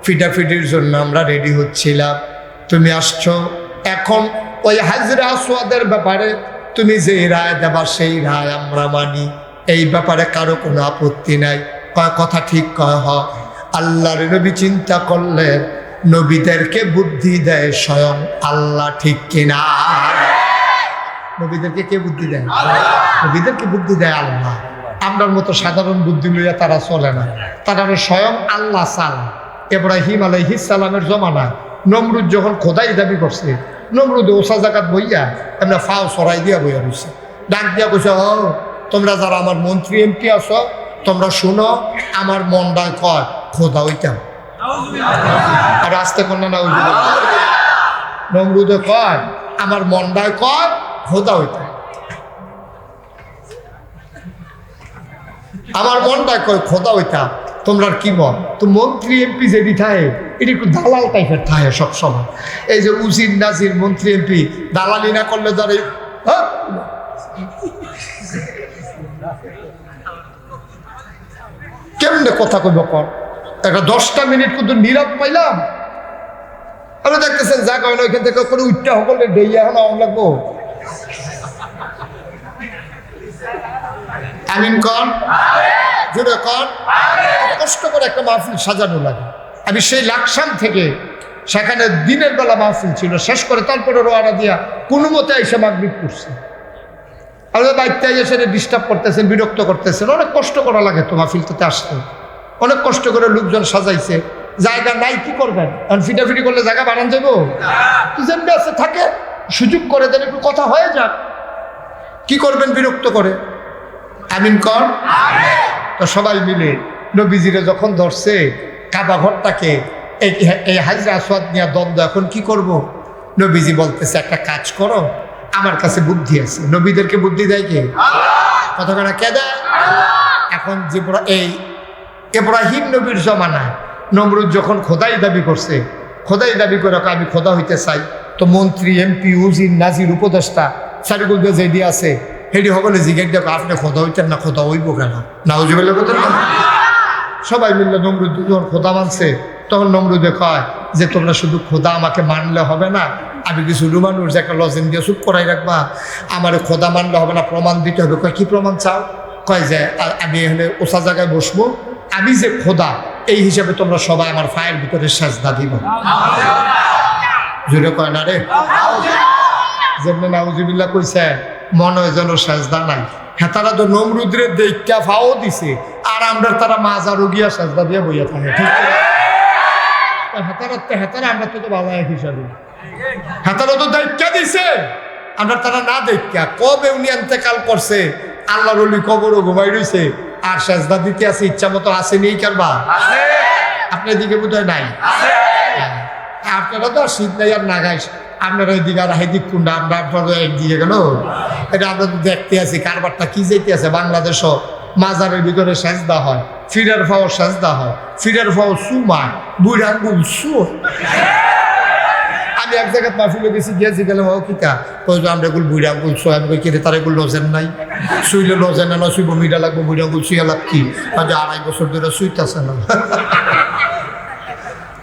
ফিটাফিটির জন্য আমরা রেডি হচ্ছিলাম, তুমি আসছো। এখন ওই হাজরে আসওয়াদের ব্যাপারে তুমি যে রায় দেবা সেই রায় আমরা মানি, এই ব্যাপারে কারো কোনো আপত্তি নাই। কয় কথা ঠিক, কয় হ। আল্লাহর নবী চিন্তা করলেন, নবীদেরকে বুদ্ধি দেয় স্বয়ং আল্লাহ, ঠিক কিনা? নবীদেরকে কে বুদ্ধি দেয়? নবীদেরকে বুদ্ধি দেয় আল্লাহ। আমরার মতো সাধারণ বুদ্ধি লইয়া তারা চলে না, তারা স্বয়ং আল্লাহ চালা। ইব্রাহিম আলাইহিস সালামের জমানায় নমরুদ যখন খোদাই দাবি করছে, নমরুদ ওসা জায়গাত বইয়া এমনি ফাও সরাই দিয়া বইয়া রয়েছে, ডাক দিয়া কইছে, ও তোমরা যারা আমার মন্ত্রী এমপি আছো, তোমরা শুনো, আমার মনটায় কয় খোদা হইতাম। আর আসতে কন্যা না, নমরুদে কয় আমার মনটায় কয় খোদা হইতাম, আমার মনটায় কয় খোদা হইতাম। তোমরা কি মন? তো মন্ত্রী এমপি যেটি থাকে এটি একটু দালাল টাইপের থাকে সবসময়। এই যে উজির নাজির মন্ত্রী এমপি দালালি না করলে ধরে কেমনে কথা কইব কর। একটা 10টা মিনিট কিন্তু নীরব পাইলাম, আপনি দেখতেছেন যা কয় না, ওইখান থেকে করে উঠটা সকলে ডেইয়া এখন আম লাগবো। আমিন কন, জুড়ে কন। কষ্ট করে একটা মাহফিল সাজানো লাগে। আমি সেই লাকসাম থেকে, সেখানে দিনের বেলা মাহফিল ছিল, শেষ করে তারপরে রোয়ানা দিয়া কোনো মতে এসে মাগরিব করছে। আমাদের বাড়িতে এসে ডিস্টার্ব করতেছেন, বিরক্ত করতেছেন। অনেক কষ্ট করা লাগে তো মাহফিলটাতে আসতে, অনেক কষ্ট করে লোকজন সাজাইছে। জায়গা নাই, কি করবেন? কারণ ফিটাফিটি করলে জায়গা বানান যাবো, যেমনি আছে থাকে, সুযোগ করে দেন, একটু কথা হয়ে যাক। কি করবেন বিরক্ত করে? আমিন কর। তো সবাই মিলে নবীজিরে যখন ধরছে কাবা ঘরটাকে, এই হাজরে আসওয়াদ নিয়ে দ্বন্দ্ব, এখন কি করব? নবীজি বলতেছে, একটা কাজ করো, আমার কাছে বুদ্ধি আছে। নবীদেরকে বুদ্ধি দেয় কে? কথা কেনা কে দেয়? এখন যে এই ইব্রাহিম নবীর জমানায় নমরুদ যখন খোদাই দাবি করছে, খোদাই দাবি করে আমি খোদা হইতে চাই, তো মন্ত্রী এমপি উজির নাজির উপদেষ্টা সারিগুল যেদি আছে হেডি সকলে জিজ্ঞেস দেখো, আপনি খোদা হইতেন না, খোদা হইব কেন? না উজিবের কথা না। সবাই মিললে নমরুদ যখন খোদা মানছে, তখন নমরুদে কয় যে তোমরা শুধু খোদা আমাকে মানলে হবে না, আমি কিছু রুমানুর যে একটা লজেন দিয়ে চুপ করাই রাখবা, আমার খোদা মানলে হবে না, প্রমাণ দিতে হবে। কয় কি প্রমাণ চাও? কয় যে আমি এখানে ওসা জায়গায় বসবো, আমি যে খোদা এই হিসাবে তোমরা সবাই আমার ফায়ের ভিতরে সেজদা দিব। জুড়ে কয় না রে, যেমনি নাউজুবিল্লাহ কইছে, মনে হয় যেন সেজদা নাই। হ্যাঁ, তারা তো নমরুদ্রের দেখা ফাও দিছে, আর আমরা তারা মাজার গিয়া সেজদা দিয়ে বইয়া থাকে। ঠিক হেতারা আমরা তো বাবা এক হিসাবে, হেতারা তো দেখা দিছে, আমরা তারা না দেখা। কবে উনি ইন্তেকাল করছে, আল্লাহর ওলি কবরও ঘুমাই রয়েছে, আর সেজদা দিতে আছে ইচ্ছা মতো আসেনি কারবা। আপনার দিকে বোধ হয় নাই, আপনারা তো শীত নাই আর নাগাইস, আপনারা ওইদিকে আর হাইদিক কুন্ডা, আমরা আপনারা একদিকে গেল। এটা আমরা তো দেখতে আছি কারবারটা কি যেতে আছে। বাংলাদেশও মাজারের ভিতরে সেজদা হয়, ফিরের ফাও সেজদা হয়, ফিরের ফাও সুমায়, বুড় আঙ্গুল সু। আমি এক জায়গায় মাহফিলে গেছি গেলাম ও কিতা কই আমরা এগুলো বুড়ি আঙ্গুল শো আমি কই কেটে তার এগুলো লজেন নাই শুইলে লজেন না শুইব মিডা লাগবো বুড়ি আঙ্গুল শুয়ে লাভ কি 2.5 বছর ধরে শুইতেছে না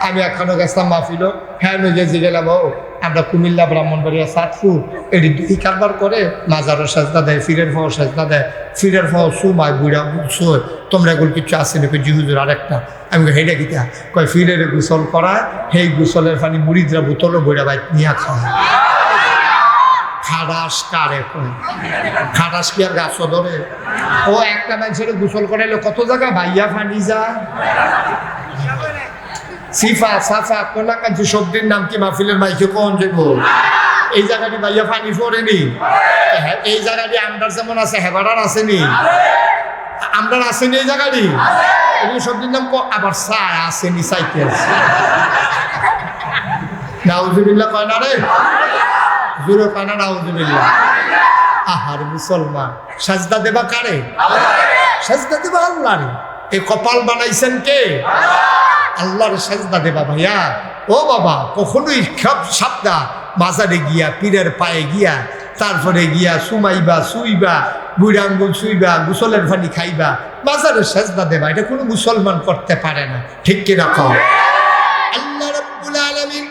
আমি এখনো গেছিলাম মাহফিল হ্যাঁ গেছি গেলাম ও আমরা কুমিল্লা ব্রাহ্মণবাড়িয়া সাতপুর এটি দুই কারবার করে মাজারও সাজদা দেয় ফিরের ফাও সাজদা দেয় ফিরের ফাও সুমায় বুড়া শুয় তোমরা এগুলো কিছু আসে নাকি জিহুজুর আরেকটা আমি হেঁটে গিতা কয় ফিরের গোসল করায় সেই গোসলের পানি মুড়িদরা বোতলও বইরা বাইক নিয়ে খাওয়া খাটাস কারে কয় খাটাস কি আর গাছও ধরে ও একটা মানুষের গোসল করাইলে কত জায়গা ভাইয়া ফানি যায় সিফা সাফা কোনা কাছে শব্দের নাম কি মাহফিলের মাইকে কোন যাব এই জায়গাটি ভাইয়া পানি পড়েনি এই জায়গাটি আমরার যেমন আছে হেবারার আসেনি আমরার আসেনি এই জায়গাটি এই শব্দের নাম আবার সায় আসেনি সাইতে আছে নাউজুবিল্লাহ কয় না রে জোরে কয় না নাউজুবিল্লাহ আহার মুসলমান সাজদা দেবা কারে সাজদা দেবা আল্লাহ রে এই কপাল বানাইছেন কে আল্লাহর সাজদা দেবা ভাইয়া ও বাবা কখনোই সাবধান মাজারে গিয়া পীরের পায়ে গিয়া তারপরে গিয়া সুমাইবা শুইবা বুড়ি আঙ্গুল শুইবা গোসলের পানি খাইবা মাজারে সাজদা দেবা এটা কোনো মুসলমান করতে পারে না ঠিক কিনা কও আল্লাহ রাব্বুল আলামিন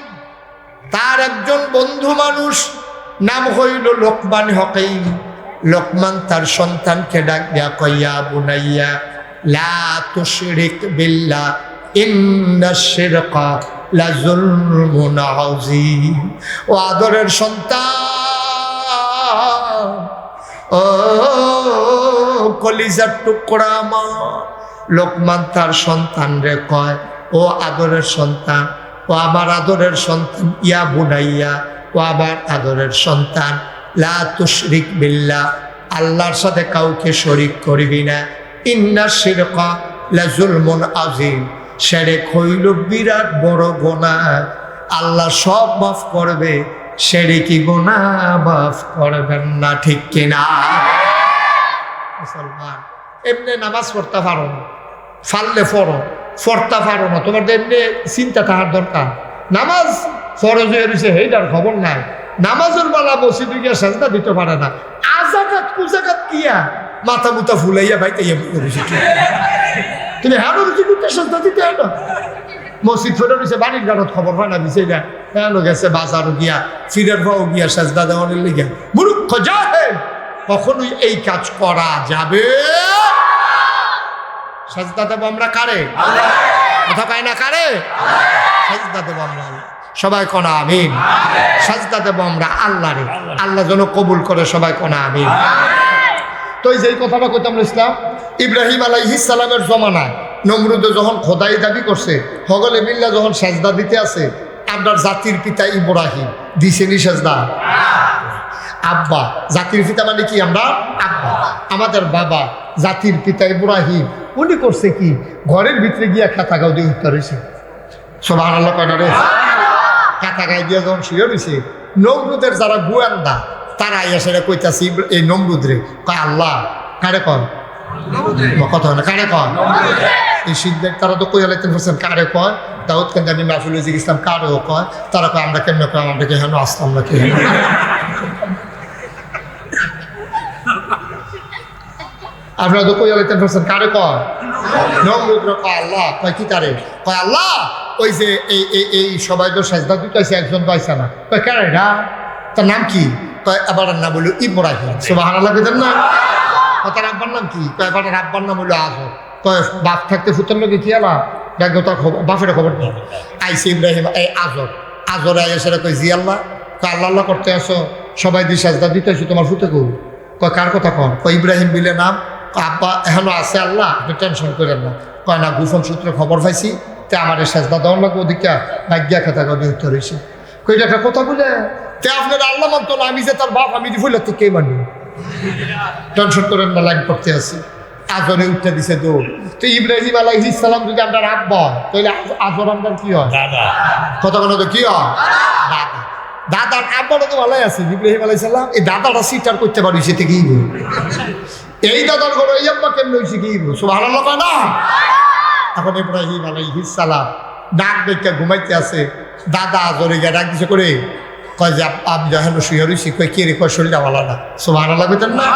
তার একজন বন্ধু মানুষ নাম হইল লোকমান হকিম লোকমান তার সন্তানকে ডাক দেয়া কইয়া বুনাইয়া লা তুশরিক বিল্লাহ ইন্না শিরকা লাযুলমুন আযীম ও আদরের সন্তান ও কলিজার টুকরা মা লোকমান তার সন্তান রে কয় ও আদরের সন্তান ও আমার আদরের সন্তান ইয়া বুনাইয়া ও আমার আদরের সন্তান লা তুশরিক বিল্লাহ আল্লাহর সাথে কাউকে শরীক করবি না ইন্না শিরকা লাযুলমুন আযীম শিরক হইল বিরাট বড় গুনাহ আল্লাহ সব মাফ করবে শিরকি গুনাহ মাফ করবেন না ঠিক কিনা মুসলমান এমনি নামাজ পড়তে পারো না ফাললে পড়ো পড়তে পারো না তোমার এমনি চিন্তা থাকার দরকার নামাজ ফরজ হয়ে রয়েছে সেইটার খবর নাই নামাজের বেলা মসজিদে গিয়ে সাজদা দিতে পারে না আজাকাত কুজাকাত কিয়া মাথা মুথা ফুলাইয়া ভাইতাইয়া বসে তুমি হ্যাঁ রুচি করতে সাজদা দিতে হয় না মসজিদ ফেরত রয়েছে বাড়ির গাড়ত খবর হয় না দিছে না হ্যাঁ গেছে বাজারও গিয়া ফিরের ভাও গিয়া সাজদা দেওয়ানের লিগে মূর্খ জাহেল কখনোই এই কাজ করা যাবে সাজদা দেবো আমরা কারে কথা পাই না কারে সাজদা দেবো আমরা সবাই কোনা আমিন সাজদা দেবো আমরা আল্লাহ রে আল্লাহ যেন কবুল করে সবাই কোনা আমিন তো যেই কথাটা কইতাম ইসলাম ইব্রাহিম আলাইহিস সালামের জমানায় নমরুদে যখন খোদাই দাবি করছে হগলে মিল্লা যখন সাজদা দিতে আছে আপনার জাতির পিতা ইব্রাহিম দিছেনি সাজদা আব্বা জাতির পিতা মানে কি আমরা আব্বা আমাদের বাবা জাতির পিতা ইব্রাহিম উনি করছে কি ঘরের ভিতরে গিয়া খাতা গাও দিয়ে উত্তর হয়েছে সুবহানাল্লাহ কয়টা রে খাতা গায়ে দিয়ে যখন শুয়ে রয়েছে নমরুদের যারা গোয়েন্দা তারা এসে কইতাছি এই নমরুদ রে কয় আল্লাহ কারে কন কথা হয় না কারে কন এই সিদ্ধান্ত তারা তো কই আলাইতেন বলছেন কারে কয় দাউদ কেন আমি মাহফিলে জিজ্ঞেসলাম কারেও কয় তারা কয় আমরা কেমন কয় আমরা কে হেন আসতাম না কে আপনারা তো কই আলাইতেন বলছেন কারে কয় নমরুদ রে কয় আল্লাহ কয় কি কারে কয় আল্লাহ ওই যে এই সবাই তো সাজদা দিতেছে একজন পাইছে না কয় কারে না তার নাম কি কয় আবার নাম বললো ইব্রাহিম সুবহানাল্লাহ কইতেন না তার আব্বার নাম কি কয় এবার আব্বার নাম হলো আজর কয় বাপ থাকতে ফুতের লোকে কি আলা দেখো তার খবর বাপের খবর নেই আইসে ইব্রাহিম এই আজর আইসে কয় জি আল্লাহ কয় আল্লাহ আল্লাহ করতে আসো সবাই দিয়ে সাজদা দিতেছি তোমার ফুতে কৌ কয় কার কথা কন কয় ইব্রাহিম বিলে নাম আব্বা এখনো আছে আল্লাহ আপনি টেনশন করেন না কয় না গোপন সূত্রে খবর পাইছি তে আমার সাজদা দেওয়ার লাগবে ওদিকে ভাগ্যা খেতা গদি উত্তর হয়েছে কই একটা কথা বলে তে আপনার আল্লাহ মানতো না আমি যে তার বাপ আমি ফুলে তো কে মানি টেনশন করেন না লাইন করতে আসি আজরে উঠতে দিছে দৌড় তো ইব্রাহিম আলাইহিস সালাম যদি আমরা আব্বা তাহলে আজর আমরা কি হয় দাদা কথা বলো তো কি হয় দাদা দাদার আব্বারও তো ভালোই আছে ইব্রাহিম আলাইহিস সালাম এই দাদাটা সিটার করতে পারি সে থেকে এই দাদার ঘরে এই আব্বা কেমন হয়েছে কি সুবহানাল্লাহ না এখন ইব্রাহিম আলাইহিস সালাম ডাক দেখে ঘুমাইতে আছে। দাদা জোরে গিয়ে ডাক দিছে করে কয় যে আমি যখন শুয়ে রয়েছি কয় কে রে কয় শরীরটা ভালো না সুবহানাল্লাহ কইতেন না।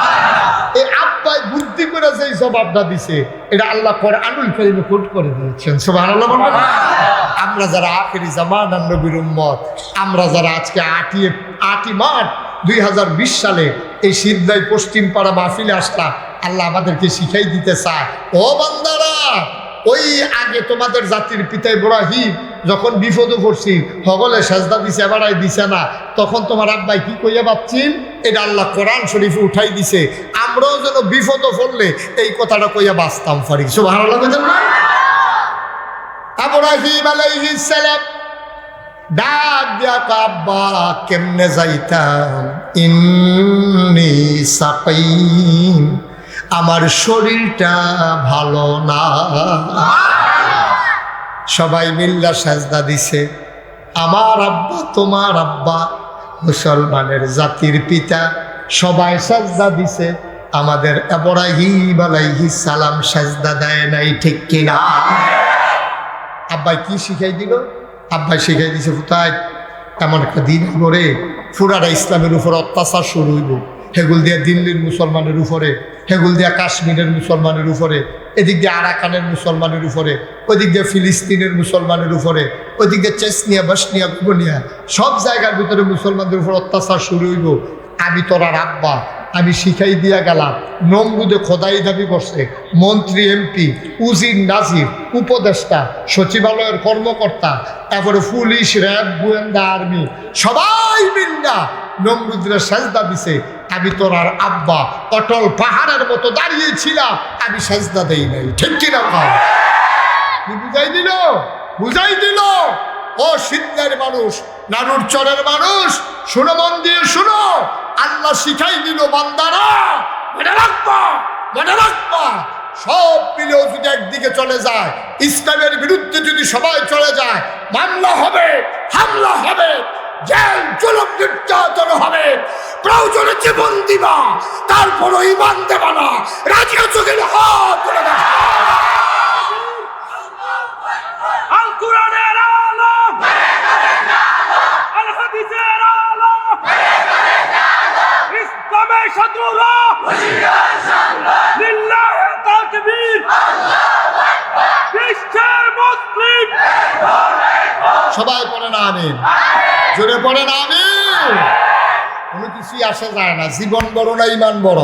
এই আব্বাই বুদ্ধি করে যে জবাবটা দিছে এটা আল্লাহ করে আনুল কারিমে কোট করে দিয়েছেন সুবহানাল্লাহ বলবেন না। আমরা যারা আখিরি জামানার নবীর উম্মত, আমরা যারা আজকে 8ই মার্চ 2020 সালে এই সিদ্ধাই পশ্চিম পাড়া মাহফিলে আসলাম, আল্লাহ আমাদেরকে শিখাই দিতে চায়, ও বান্দারা ওই আগে তোমাদের জাতির পিতা ইব্রাহিম যখন বিপদে পড়ছি হগলে সেজদা দিছে এবারাই দিছে না, তখন তোমার আব্বাই কি কইয়া ভাবছেন এটা আল্লাহ কোরআন শরীফে উঠাই দিছে, আমরাও যেন বিপদে পড়লে এই কথাটা কইয়া বাঁচতাম পারি সুবহানাল্লাহ বলেন না। ইব্রাহিম আলাইহিস সালাম ডাক দিয়া আব্বা কেমনে যাইতাম, ইন্নী সাকাইম, আমার শরীরটা ভালো না। সবাই মিল্লা সাজদা দিছে। আমার আব্বা তোমার আব্বা মুসলমানের জাতির পিতা, সবাই সাজদা দিছে, আমাদের ইব্রাহিম আলাইহিস সালাম সাজদা দেয় নাই, ঠিক কিনা? আব্বাই কি শিখাই দিল? আব্বাই শিখাই দিছে কোথায় এমন একটা দিন করে পুরাটা ইসলামের উপর অত্যাচার শুরু হইব, হেগুল দিয়া দিল্লির মুসলমানের উপরে, হেগুল দিয়া কাশ্মীরের মুসলমানের উপরে, এদিক দিয়ে আরাকানের মুসলমানের উপরে, ওইদিক দিয়ে ফিলিস্তিনের মুসলমানের উপরে, ওইদিক দিয়ে চেচনিয়া বসনিয়া গুবনিয়া সব জায়গার ভিতরে মুসলমানদের উপর অত্যাচার শুরু হইব। আমি তোরার আব্বা, আমি শিখাই দিয়া গেলাম, নমরুদে খোদাই দাবি করছে, মন্ত্রী এমপি উজির নাজির উপদেষ্টা সচিবালয়ের কর্মকর্তা তারপরে পুলিশ র্যাব গোয়েন্দা আর্মি সবাই মিল্লা নমরুদের সাজদা দিছে। আমি তোরার আব্বা অটল পাহাড়ের মতো দাঁড়িয়েছিলাম, আমি সাজদা দেই নাই, ঠিক কিনা? কি বুঝাই দিল? বুঝাই দিল। ও সিদ্ধের মানুষ, নানুর চরের মানুষ, শুনো, মন দিয়ে শুনো, আল্লাহ শিখাই দিল বান্দারা মনে রাখবা, মনে রাখবা, সব মিলেও যদি একদিকে চলে যায়, ইসলামের বিরুদ্ধে যদি সবাই চলে যায়, মামলা হবে, হামলা হবে, জেল জুলুম নির্যাতন হবে, প্রয়োজনে জীবন দিবা, তারপরও ঈমান দেবা না। রাজি আছো কিনা? হাত তুলে দেখা। আল কুরআনের আলো, আল হাদিসের আলো, ইসলামের শত্রুরা লিল্লাহি তাকবীর, বিশ্বের মুসলিম সবাই পড়ে না আমিন, জোরে পড়ে না আমিন। কোনো কিছুই আসা যায় না, জীবন বড় না ইমান বড়?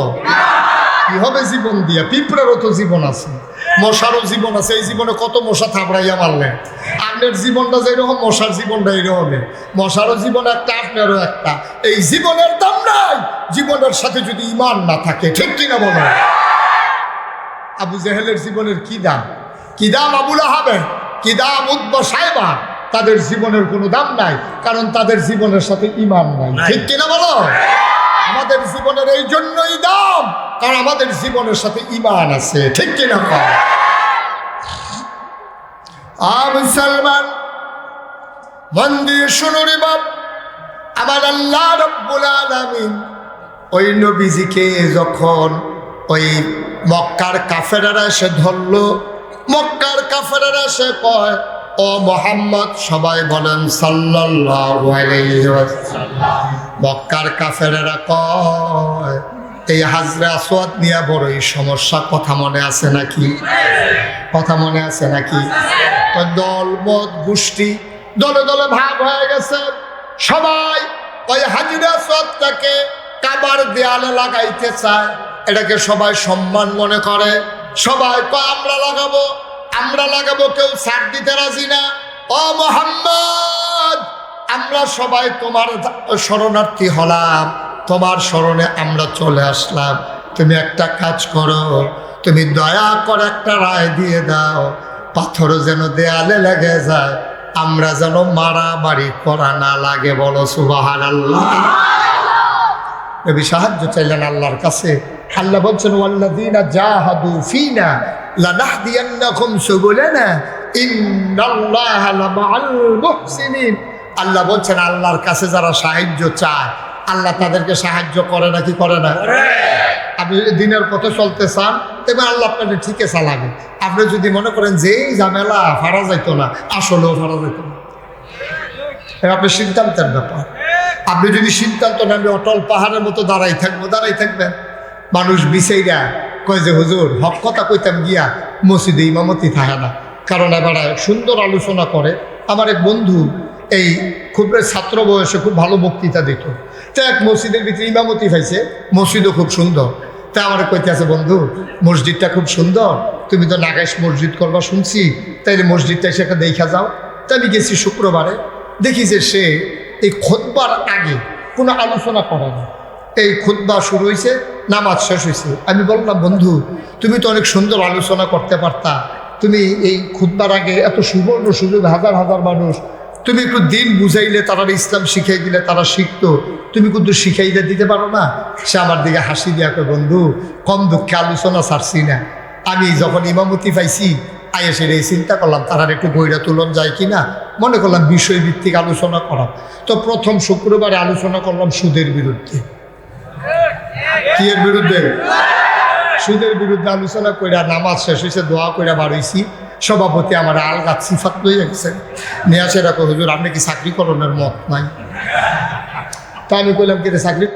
কি হবে জীবন দিয়া? পিঁপড়ারও তো জীবন আছে, মশারও জীবন আছে। এই জীবনে কত মশা থাপড়াইয়া মারলেন। আপনার জীবনটা যেরকম, মশার জীবনটা এইরকম, মশারও জীবন একটা, আপনারও একটা। এই জীবনের দাম নাই জীবনের সাথে যদি ইমান না থাকে, ঠিক কিনা বলো? আবু জেহেলের জীবনের কি দাম? কি দাম আবুল আহাবের? কি দাম উতবা সাহেবা? তাদের জীবনের কোনো দাম নাই, কারণ তাদের জীবনের সাথে ইমান নাই, ঠিক কিনা বলো? আমাদের জীবনের এই জন্যই দাম, কারণ আমাদের জীবনের সাথে ইমান আছে, ঠিক কিনা? মুসলমান মন দিয়ে শুনো রে বাপ, আমার আল্লাহ রাব্বুল আলামিন ওই নবীজিকে যখন ওই মক্কার কাফেরেরা এসে ধরলো, মক্কার কাফেরেরা এসে কয়, ও মুহাম্মদ, সবাই বলেন সাল্লাল্লাহু আলাইহি ওয়াসাল্লাম। মক্কার কাফেরেরা কয়, এই হাজরে আসওয়াদ নিয়ে বড়ই সমস্যা, কথা মনে আছে নাকি? কথা মনে আছে নাকি? দল মত গোষ্ঠী দলে দলে ভাগ হয়ে গেছে, সবাই ওই হাজরে আসওয়াদটাকে কাবার দেয়ালে লাগাইতে চায়। এটাকে সবাই সম্মান মনে করে, সবাই কয় আমরা লাগাবো, আমরা লাগাবো, কেউ ছাড় দিতে রাজি না। ও মুহাম্মদ, আমরা সবাই তোমার শরণার্থী হলাম, তোমার শরণে আমরা চলে আসলাম, তুমি একটা কাজ করো, তুমি দয়া করে একটা রায় দিয়ে দাও, পাথরও যেন দেয়ালে লেগে যায়, আমরা যেন মারামারি করা না লাগে। বলো সুবহানাল্লাহ। নবী সাহায্য চাইলেন আল্লাহর কাছে। আল্লাহ বলছেন, ওয়াল্লাযীনা জাহাদু ফীনা লানাহদিয়ান্নাহুম সুবুলানা ইন্নাল্লাহা লামাআল মুহসিনিন। আল্লাহ বলছেন, আল্লাহর কাছে যারা সাহায্য চায়, আল্লাহ তাদেরকে সাহায্য করে নাকি করে না? আপনি দিনের পথে চলতে চান, এবার আল্লাহ আপনাকে ঠিকই চালাবে। আপনি যদি মনে করেন যে এই ঝামেলা ফারা যাইতো না, আসলেও ফারা যাইতো না। আপনার সিদ্ধান্তের ব্যাপার। আপনি যদি সিদ্ধান্ত নেন আমি অটল পাহাড়ের মতো দাঁড়াই থাকবেন। মানুষ বিছাইরা কয় যে হুজুর হক কথা কইতাম গিয়া মসজিদে ইমামতি থাকে না, কারণ এবার সুন্দর আলোচনা করে। আমার এক বন্ধু এই খুব ছাত্র বয়সে খুব ভালো বক্তৃতা দিত, তো এক মসজিদের ভিতরে ইমামতি পাইছে, মসজিদও খুব সুন্দর। তা আমার কইতে আছে, বন্ধু মসজিদটা খুব সুন্দর, তুমি তো নাগাইশ মসজিদ করবা শুনছি, তাইলে মসজিদটা সেখানে দেখা যাও। তা আমি গেছি শুক্রবারে, দেখি যে সে এই খুতবার আগে কোনো আলোচনা করে না। এই খুতবা শুরু হয়েছে, নামাজ শেষ হয়েছে। আমি বললাম, বন্ধু তুমি তো অনেক সুন্দর আলোচনা করতে পারতা, তুমি এই খুতবার আগে এত সুবর্ণ সুযোগ, হাজার হাজার মানুষ, তুমি একটু দিন বুঝাইলে তারা ইসলাম শিখাই দিলে তারা শিখতো, তুমি কিন্তু শিখাইতে দিতে পারো না। সে আমার দিকে হাসি দিয়া কয়, বন্ধু কম দুঃখে আলোচনা ছাড়ছি না, আমি যখন ইমামতি পাইছি আয়েসের এই চিন্তা করলাম তারা একটু বইটা তুলন যায় কিনা, মনে করলাম বিষয়ভিত্তিক আলোচনা করা। তো প্রথম শুক্রবারে আলোচনা করলাম সুদের বিরুদ্ধে। কি এর বিরুদ্ধে? সুদের বিরুদ্ধে আলোচনা কইরা নামাজ শেষ হয়েছে, দোয়া কইরা বাড়াইছি। সভাপতি আমার আলগা সিফাত লইয়া গেছেন, নিয়ে আসে রাখো, হুজুর আপনি কি চাকরিকরণের মত নাই? তা আমি কইলাম কি চাকরি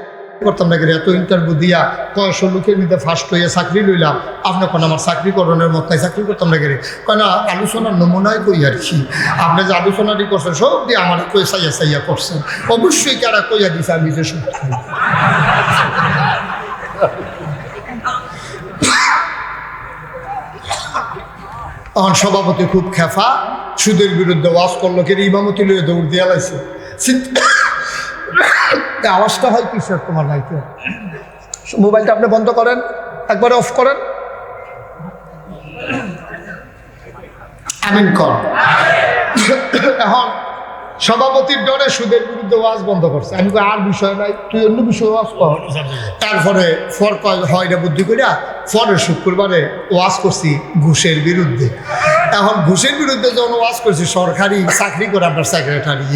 করতাম না, এত ইন্টারভিউ দিয়া কয়েকশো লোকের মধ্যে ফার্স্ট হইয়া চাকরি লইলাম, আপনার কোন আমার চাকরিকরণের মত নাই, চাকরি করতাম না গেলে কেন আলোচনার নমুনায় কই আর কি, আপনি যে আলোচনাটি করছেন সব দিয়ে আমার কই চাইয়া করছেন, অবশ্যই কারা কইয়া দিছে আমি যে সব। তখন সভাপতি খুব খেফা, সুদের বিরুদ্ধে ওয়াজ করলো, কে ইমামতি লইয়ে দৌড় দিয়ে লাইছে। আওয়াজটা হয় কিসের তোমার লাইতে? মোবাইলটা আপনি বন্ধ করেন, একবারে অফ করেন, আমিন কর। এখন সভাপতির ডরে সুদের বিরুদ্ধে ওয়াজ বন্ধ করছে। আমি আর বিষয় নাই, তুই অন্য বিষয়ে ওয়াজ কর। তারপরে হয় না বুদ্ধি করিয়া পরের শুক্রবারে ওয়াজ করছি ঘুষের বিরুদ্ধে। এখন ঘুষের বিরুদ্ধে যখন ওয়াজ করছি, সরকারি চাকরি করে আপনার সেক্রেটারি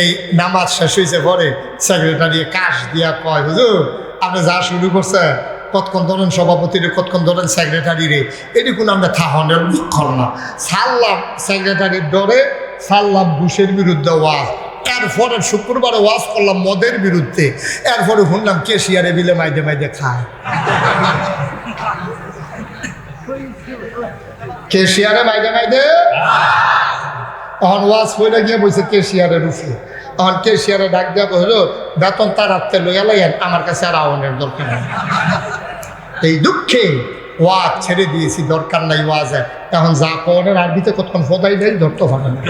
এই নামাজ শেষ হয়েছে, পরে সেক্রেটারি কাশ দিয়া কয়, হুজুর আপনি যা শুরু করছেন, কতক্ষণ ধরেন সভাপতিরে, কতক্ষণ ধরেন সেক্রেটারিরে, এটি কোনো আমরা থাহনের লক্ষণ না। ছাড়লাম সেক্রেটারির ডরে, ছাড়লাম ঘুষের বিরুদ্ধে ওয়াজ। এরপরে শুক্রবারে ওয়াজ করলাম মদের বিরুদ্ধে। এরপরে শুনলাম কেশিয়ারে বিলে মাইদে খায়, কেশিয়ারে মাইদে। তখন ওয়াজ পড়ে গিয়ে বলছে কেশিয়ারের রুফে। তখন কেশিয়ারে ডাক দেওয়া কহিল, বেতন তার হাতে লইয়া লাইয়েন, আমার কাছে আর আওয়ানের দরকার নেই। এই দুঃখে ওয়াজ ছেড়ে দিয়েছি, দরকার নাই ওয়াজের। এখন যা করেন আরবিতে কতক্ষণ ফোদাই দেয় ধরতে পারে না।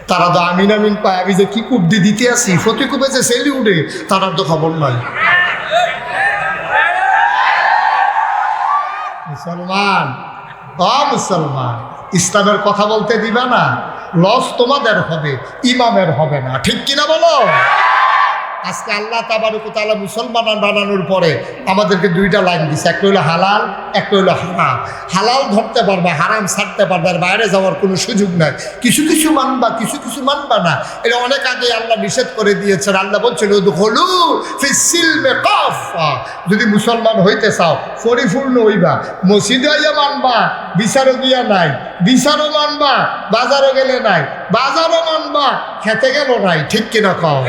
তারা তো আমিন পায়, আমি যে কি কুব্দি দিতে আসি, ফতি কুবে যে সেলি উঠে, তার তো খবর নয়। মুসলমান, মুসলমান, ইসলামের কথা বলতে দিবা না, লস তোমাদের হবে, ইমামের হবে না, ঠিক কিনা বলো? আজকে আল্লাহ তাবারক ওয়া তাআলা মুসলমান বানানোর পরে আমাদেরকে দুইটা লাইন দিছে, একটা হইলো হালাল, একটা হইলো হারাম। হালাল ধরতে পারবে, হারাম ছাড়তে পারবে, আর বাইরে যাওয়ার কোনো সুযোগ নাই। কিছু কিছু মানবা, কিছু কিছু মানবা না, এটা অনেক আগে আল্লাহ নিষেধ করে দিয়েছেন। আল্লাহ বলছেন উদখুলু ফিস সিলমি কাফা, যদি মুসলমান হইতে চাও পরিপূর্ণ হইবা, মসজিদে আইয়া মানবা, বিচারও গিয়া নাই, বিচারও মানবা, বাজারও গেলে নাই, বাজারও মানবা, খেতে গেল নাই, ঠিক কিনা কও?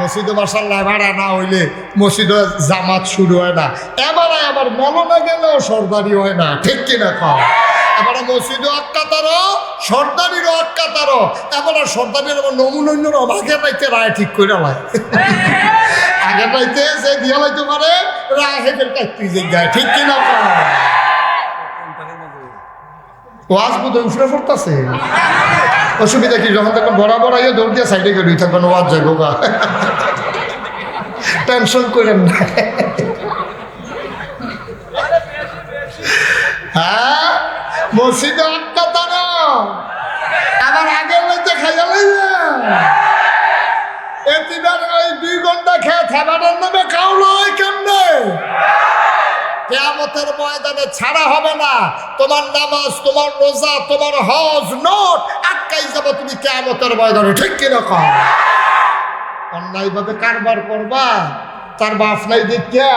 মসজিদে মাশাআল্লাহ ভাড়া না হইলে মসজিদে জামাত শুরু হয় না, এবারে আবার মলনা গেলেও সর্দারি হয় না, ঠিক কিনা কও? এবারে মসজিদও আটকাতারো, সর্দারিরও আটকাতারো, এবারে সর্দারির আবার নমুনন্যরও আগে পাইতে রায় ঠিক করে লাই, আগে পাইতে যে দিয়া লাইতে পারে রায় হেঁটের কাটতে যায়, ঠিক কিনা কও? ওয়াজ বোধহয় উফরে পড়তেছে, অসুবিধা কি? যখন তখন বরাবর আইয়া দৌড় দিয়ে সাইডে গেলি তখন ওয়াজ যাবো গা, টেনশন করেন না। হ্যাঁ, মসজিদে আটকা তারা আবার আগের মধ্যে খাইয়া লইবে, এতিবার ওই 2 ঘন্টা খেয়ে খাবারের নামে খাও লয় কেমনে? কিয়ামতের ময়দানে ছাড়া হবে না, তোমার নামাজ, তোমার রোজা, তোমার হজ নোট আটকাই যাবে তুমি কিয়ামতের ময়দানে, ঠিক কিনা কও? অন্যায়ভাবে কারবার করবা, তার বাপ নাই দেখিয়া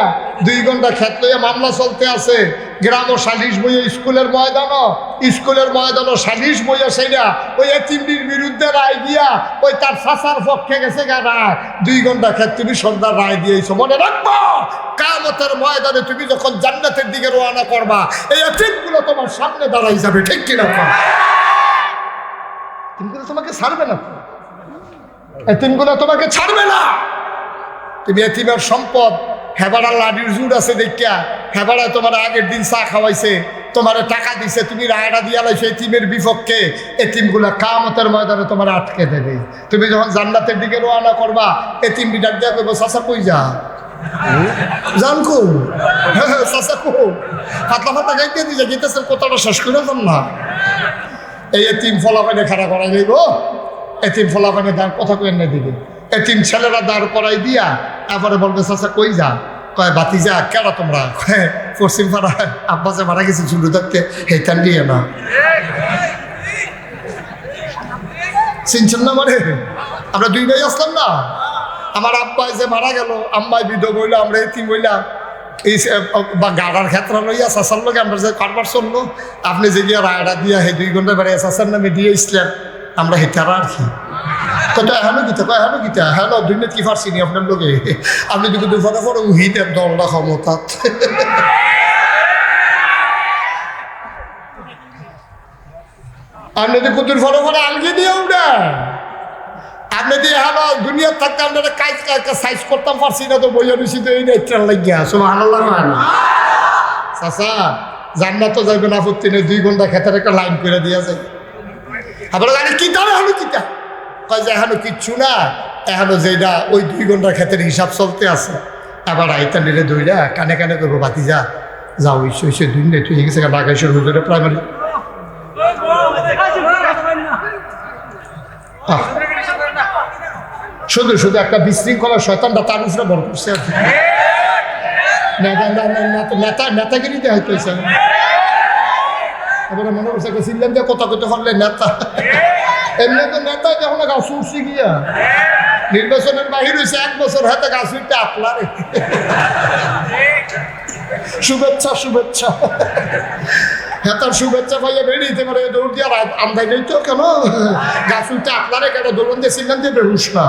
2 ঘন্টা ক্ষেত লইয়া মামলা চলতে আছে। গ্রাম ও সালিশ বইয়া স্কুলের ময়দানও সালিশ বইয়া সেইটা ওই এতিমটির বিরুদ্ধে রায় দিয়া ওই তার চাচার পক্ষে গেছে গা রায়। 2 ঘন্টা ক্ষেত তুমি সন্ধ্যার রায় দিয়েছো। মনে রাখবো, কিয়ামতের ময়দানে তুমি যখন জান্নাতের দিকে রওনা করবা, এই এতিমগুলো তোমার সামনে দাঁড়াই যাবে। ঠিক কিনা? এতিমগুলো তোমাকে ছাড়বে না, এতিমগুলো তোমাকে ছাড়বে না। তুমি এতিমের সম্পদ, হেবাড়া লাডির জুড় আছে দেখিয়া হেবাড়ায় তোমার আগের দিন চা খাওয়াইছে, তোমার টাকা দিছে, তুমি রায়টা দিয়া লাইছো এতিমের বিপক্ষে। এতিমগুলা কিয়ামতের ময়দানে তোমার আটকে দেবে। তুমি যখন জান্নাতের দিকে রওনা করবা, এতিম ডাক দিয়া কইবো, চাচা কই যা জানকো চাচা কো ফাতলা ফাতলা গাইতে দিয়ে গেতেছেন, কথাটা শেষ করে যান না। এই এতিম ফলাফানে খাড়া করাই যাইব, এতিম ফলাফানে দাঁড় কথা কই না দিবে। এতিম ছেলেরা দাঁড় করাই দিয়া তারপরে বলবে, চাচা কই যা? কয় বাতি যা। কেন তোমরা? পশ্চিম পাড়া আব্বা যে মারা গেছে ঝুলু থাকতে, হেইতান দিয়ে না চিনছেন না? মানে আমরা 2 ভাই আসলাম না, আমার আব্বাই যে মারা গেল, আম্মাই বিধব হইলো, আমরা এতিম হইলাম। এই গাড়ার ক্ষেত্রে লইয়া চাচার লোক আমরা যে কারবার চললো, আপনি যে গিয়া রায়টা দিয়া সেই 2 ঘন্টা বেড়ে চাচার নামে দিয়ে ইসলাম, আমরা হেতারা আর কি কত এখনো গীতা কয় এখনো গীতা হ্যাঁ দুনিয়া কি পারছি নি আপনার লোকে। আপনি যদি দুফাটা পরে উহিতেন দলটা ক্ষমতাত। আপনি যদি কুতুর ফটো ফটো আলগি দিয়ে উঠে, আপনি দিয়ে হ্যালো দুনিয়ার থাকতে আপনারা কাজ সাইজ করতাম পারছি না, তো বইয়া নিছি তো এই ট্রেন লাগিয়া সব আল্লাহ হয় না। চাচা জান্নাত তো যাইবেন, আপত্তি নেই, 2 ঘন্টা খেতের একটা লাইন করে দিয়া যায়। আপনারা জানি কি তারা হলো কিতা কয় যে এখনো কিচ্ছু না, এখনো যেটা ওই 2 ঘন্টার ক্ষেত্রে হিসাব চলতে আছে। আবার আইতা নিলে দইরা কানে কানে করবো, বাতি যা যাও ইসে 2 মিনিট হয়ে গেছে বাঘেশ্বর হুজুরে প্রাইমারি। শুধু শুধু একটা বিশৃঙ্খলা শয়তানটা তার উপরে বড় করছে আর কি। নেতাগিরিতে হয়তো এবারে মনে করছে চিনলেন যে কথা কইতে পারলে নেতা, এমনি তো নেতা যখন গাছ উঠছি গিয়া নির্বাচনের বাহির হয়েছে 1 বছর হাতে গাছ উঠতে আপনারে। শুভেচ্ছা শুভেচ্ছা হেতার শুভেচ্ছা পাইয়া বেরিয়েতে পারে দৌড় দিয়ে আমদাই নেই তো কেন গাছ উঠতে আপনারে কেন দৌড়ন দিয়ে চিনলেন যে বেরুস না।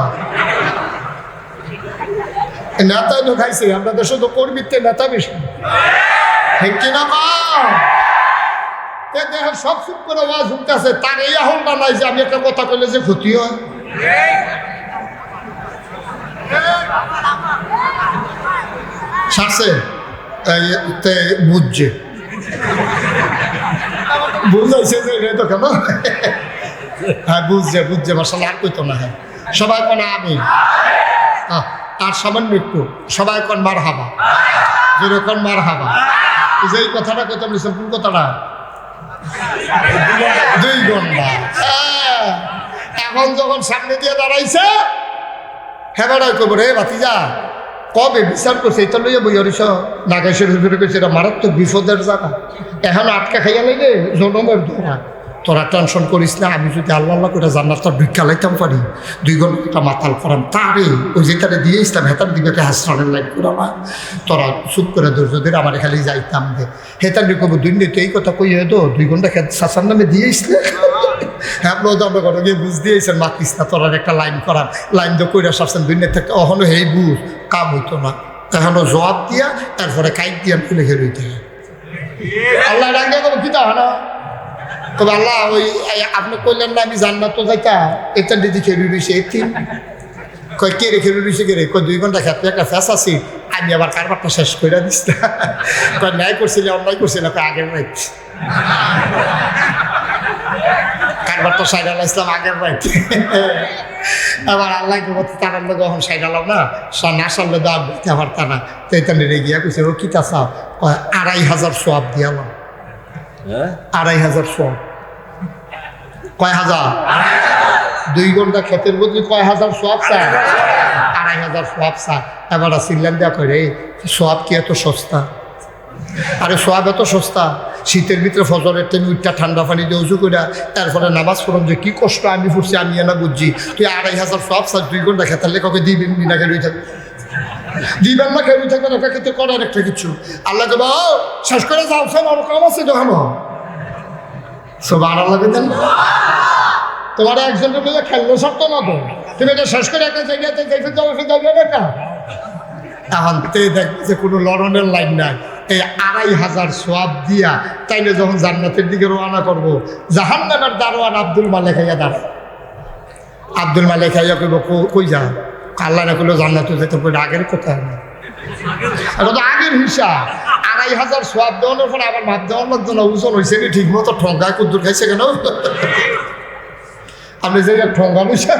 নেতাই তো খাইছে, আমরা দেশে তো কর্মীতে নেতা বেশি। ঠিক কিনা দেহের সব চুপ করে আওয়াজ উঠতেছে, তার এই আহ্বান নাই যে আমি একটা কথা কইলে যে ক্ষতি হয়। সারছে বুঝছে বুঝাইছে যে রে তো কেন হ্যাঁ বুঝছে মাসাল্লাহ আর কইতো না। হ্যাঁ সবাই কোন আমি আর সামান্য একটু সবাই কোন মার হাবা, যেরকম মার হাবা। যেই কথাটা কইতাম কোন কথাটা 2 ঘন্টা। এখন যখন সামনে দিয়ে দাঁড়াইছে হেবাড়াই কব রে বাতিজা কবে বিচার করছে এটা লইয়া বই হরিস নাগেশ্বর হুজুরে কইছে এটা মারাত্মক বিপদের জায়গা, এখন আটকা খাইয়া লাইলে জনমের ধরা। তোরা টেনশন করিস না, আমি যদি আল্লাহ আল্লাহ করে জান্নাত ভিক্ষা লাইতাম পারি 2 ঘন্টা মাতাল করাম তারে ওই যেটারে দিয়ে ইসলাম হেতার দিকে হাসরানের লাইন করামা, তোরা চুপ করে ধৈর্য ধরে আমার খালি যাইতাম দে। হেতার দিকে কব দুই তো এই কথা কইয়ে তো 2 ঘন্টা চাচার নামে দিয়ে ইসলে হ্যাঁ আমরা ঘটনা গিয়ে বুঝ দিয়েছেন মাতিস না, তোরার একটা লাইন করাম, লাইন তো কইরা সারছেন 2 মিনিট থাকতে অহনো হেই বুঝ কাম হইতো না, এখনো জবাব দিয়া তারপরে কাইট দিয়া ফেলে ঘের হইতে আল্লাহ ডাক কব কি তা না। তবে আল্লাহ ওই আপনি কইলেন না আমি জান্নাত তো যাইতা এটা দিদি খেলু রয়েছে এতিম কয় কে রে খেলু রয়েছে কে রে কয় 2 ঘন্টা খেতে একটা ফ্যাস আছি, আমি আবার কারবারটা শেষ করে দিস না। কয় ন্যায় করছিলে অন্যায় করছিল আগের রাইট কারবারটা সাইডাল ইসলাম আগের রাইট। আবার আল্লাহকে বলতে তার লোক এখন সাইডালাম না না সারলে দাম দিতে আবার তা না তো এটা নেড়ে গিয়া কইছে ও কিতা চাও 2500 সোয়াব দিয়ালাম। 2500 সোয়াব কয় হাজার 2 ঘন্টা ক্ষেতের বদলে কয় হাজার সোয়াব চা 2500 সোয়াব চা। এবার সিল্লাম দেওয়া করে সোয়াব কি এত সস্তা আরে সোয়াব এত সস্তা, শীতের ভিতরে ফজরের টাইমে উঠটা ঠান্ডা পানি দিয়ে উঁচু করে তারপরে নামাজ পড়লাম যে কি কষ্ট আমি ফুটছি আমি এনা বুঝছি। তুই 2,500 সোয়াব চাস 2 ঘন্টা খেতালে কাউকে দিবেন না, খেলুই থাকবে দিবেন না, খেলুই থাকবেন, একটা ক্ষেত্রে করার একটা কিছু। আল্লাহ তো শেষ করে যাও, সব আরো কাম আছে তো আমার সব আর আল্লাহ দেন। তোমার একজনের মেয়ে খেললে সরতো না তো, তুমি এটা শেষ করে একটা জায়গাতে যাবে না। এখন তে দেখবে যে কোনো লড়নের লাইন নাই, এই 2,500 সোয়াব দিয়া তাইলে যখন জান্নাতের দিকে রওনা করবো, জাহান্নামের দারোয়ান আব্দুল মালিক আইয়া দাঁড়ায়। আব্দুল মালিক আইয়া কইব কই যা, আল্লাহ না করলো জান্নাতে যেতে পারে, আগের কথা না, এটা তো আগের হিসাব। 2,500 সোয়াব দেওয়ানোর পরে আবার মাপ দেওয়ার লাগতো না, ওজন হয়েছে নি ঠিক মতো, ঠঙ্গায় কুদ্দুর খাইছে কেন? আপনি যে ঠঙ্গা লইছে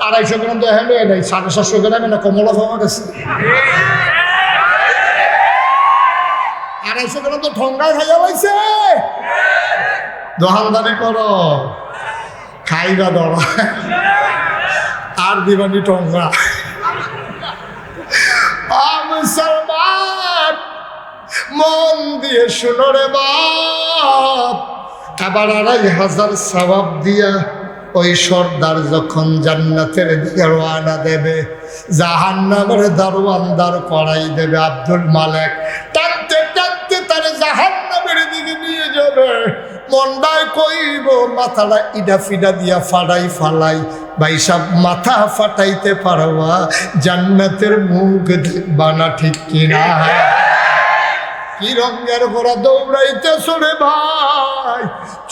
250 গ্রাম তো হ্যান্ড হয় নাই, 750 গ্রামে না কমলা পাওয়া গেছে। 250 গ্রাম তো ঠঙ্গায় খাইয়া পাইছে। দোকানদারি করো, খাইবা ধরা আর দিবানি ঠঙ্গা। মুসলমান মন দিয়ে শুনো রে বাপ, আবার 2,500 সওয়াব দিয়া ওই সর্দার যখন জান্নাতের দিকে রওনা দেবে, জাহান্নামের দারোয়ান দাঁড় করাই দেবে। আব্দুল মালিক টানতে টানতে তার জাহান্নামের দিকে নিয়ে যাবে। মন্ডায় কইব মাথাটা ইডা ফিডা দিয়া ফাড়াই ফালাই, ভাই সব মাথা ফাটাইতে পারবা, জান্নাতের মুখ দেখবা না, ঠিক কিনা? কি রঙের ঘোড়া দৌড়াইতে শুনে ভাই,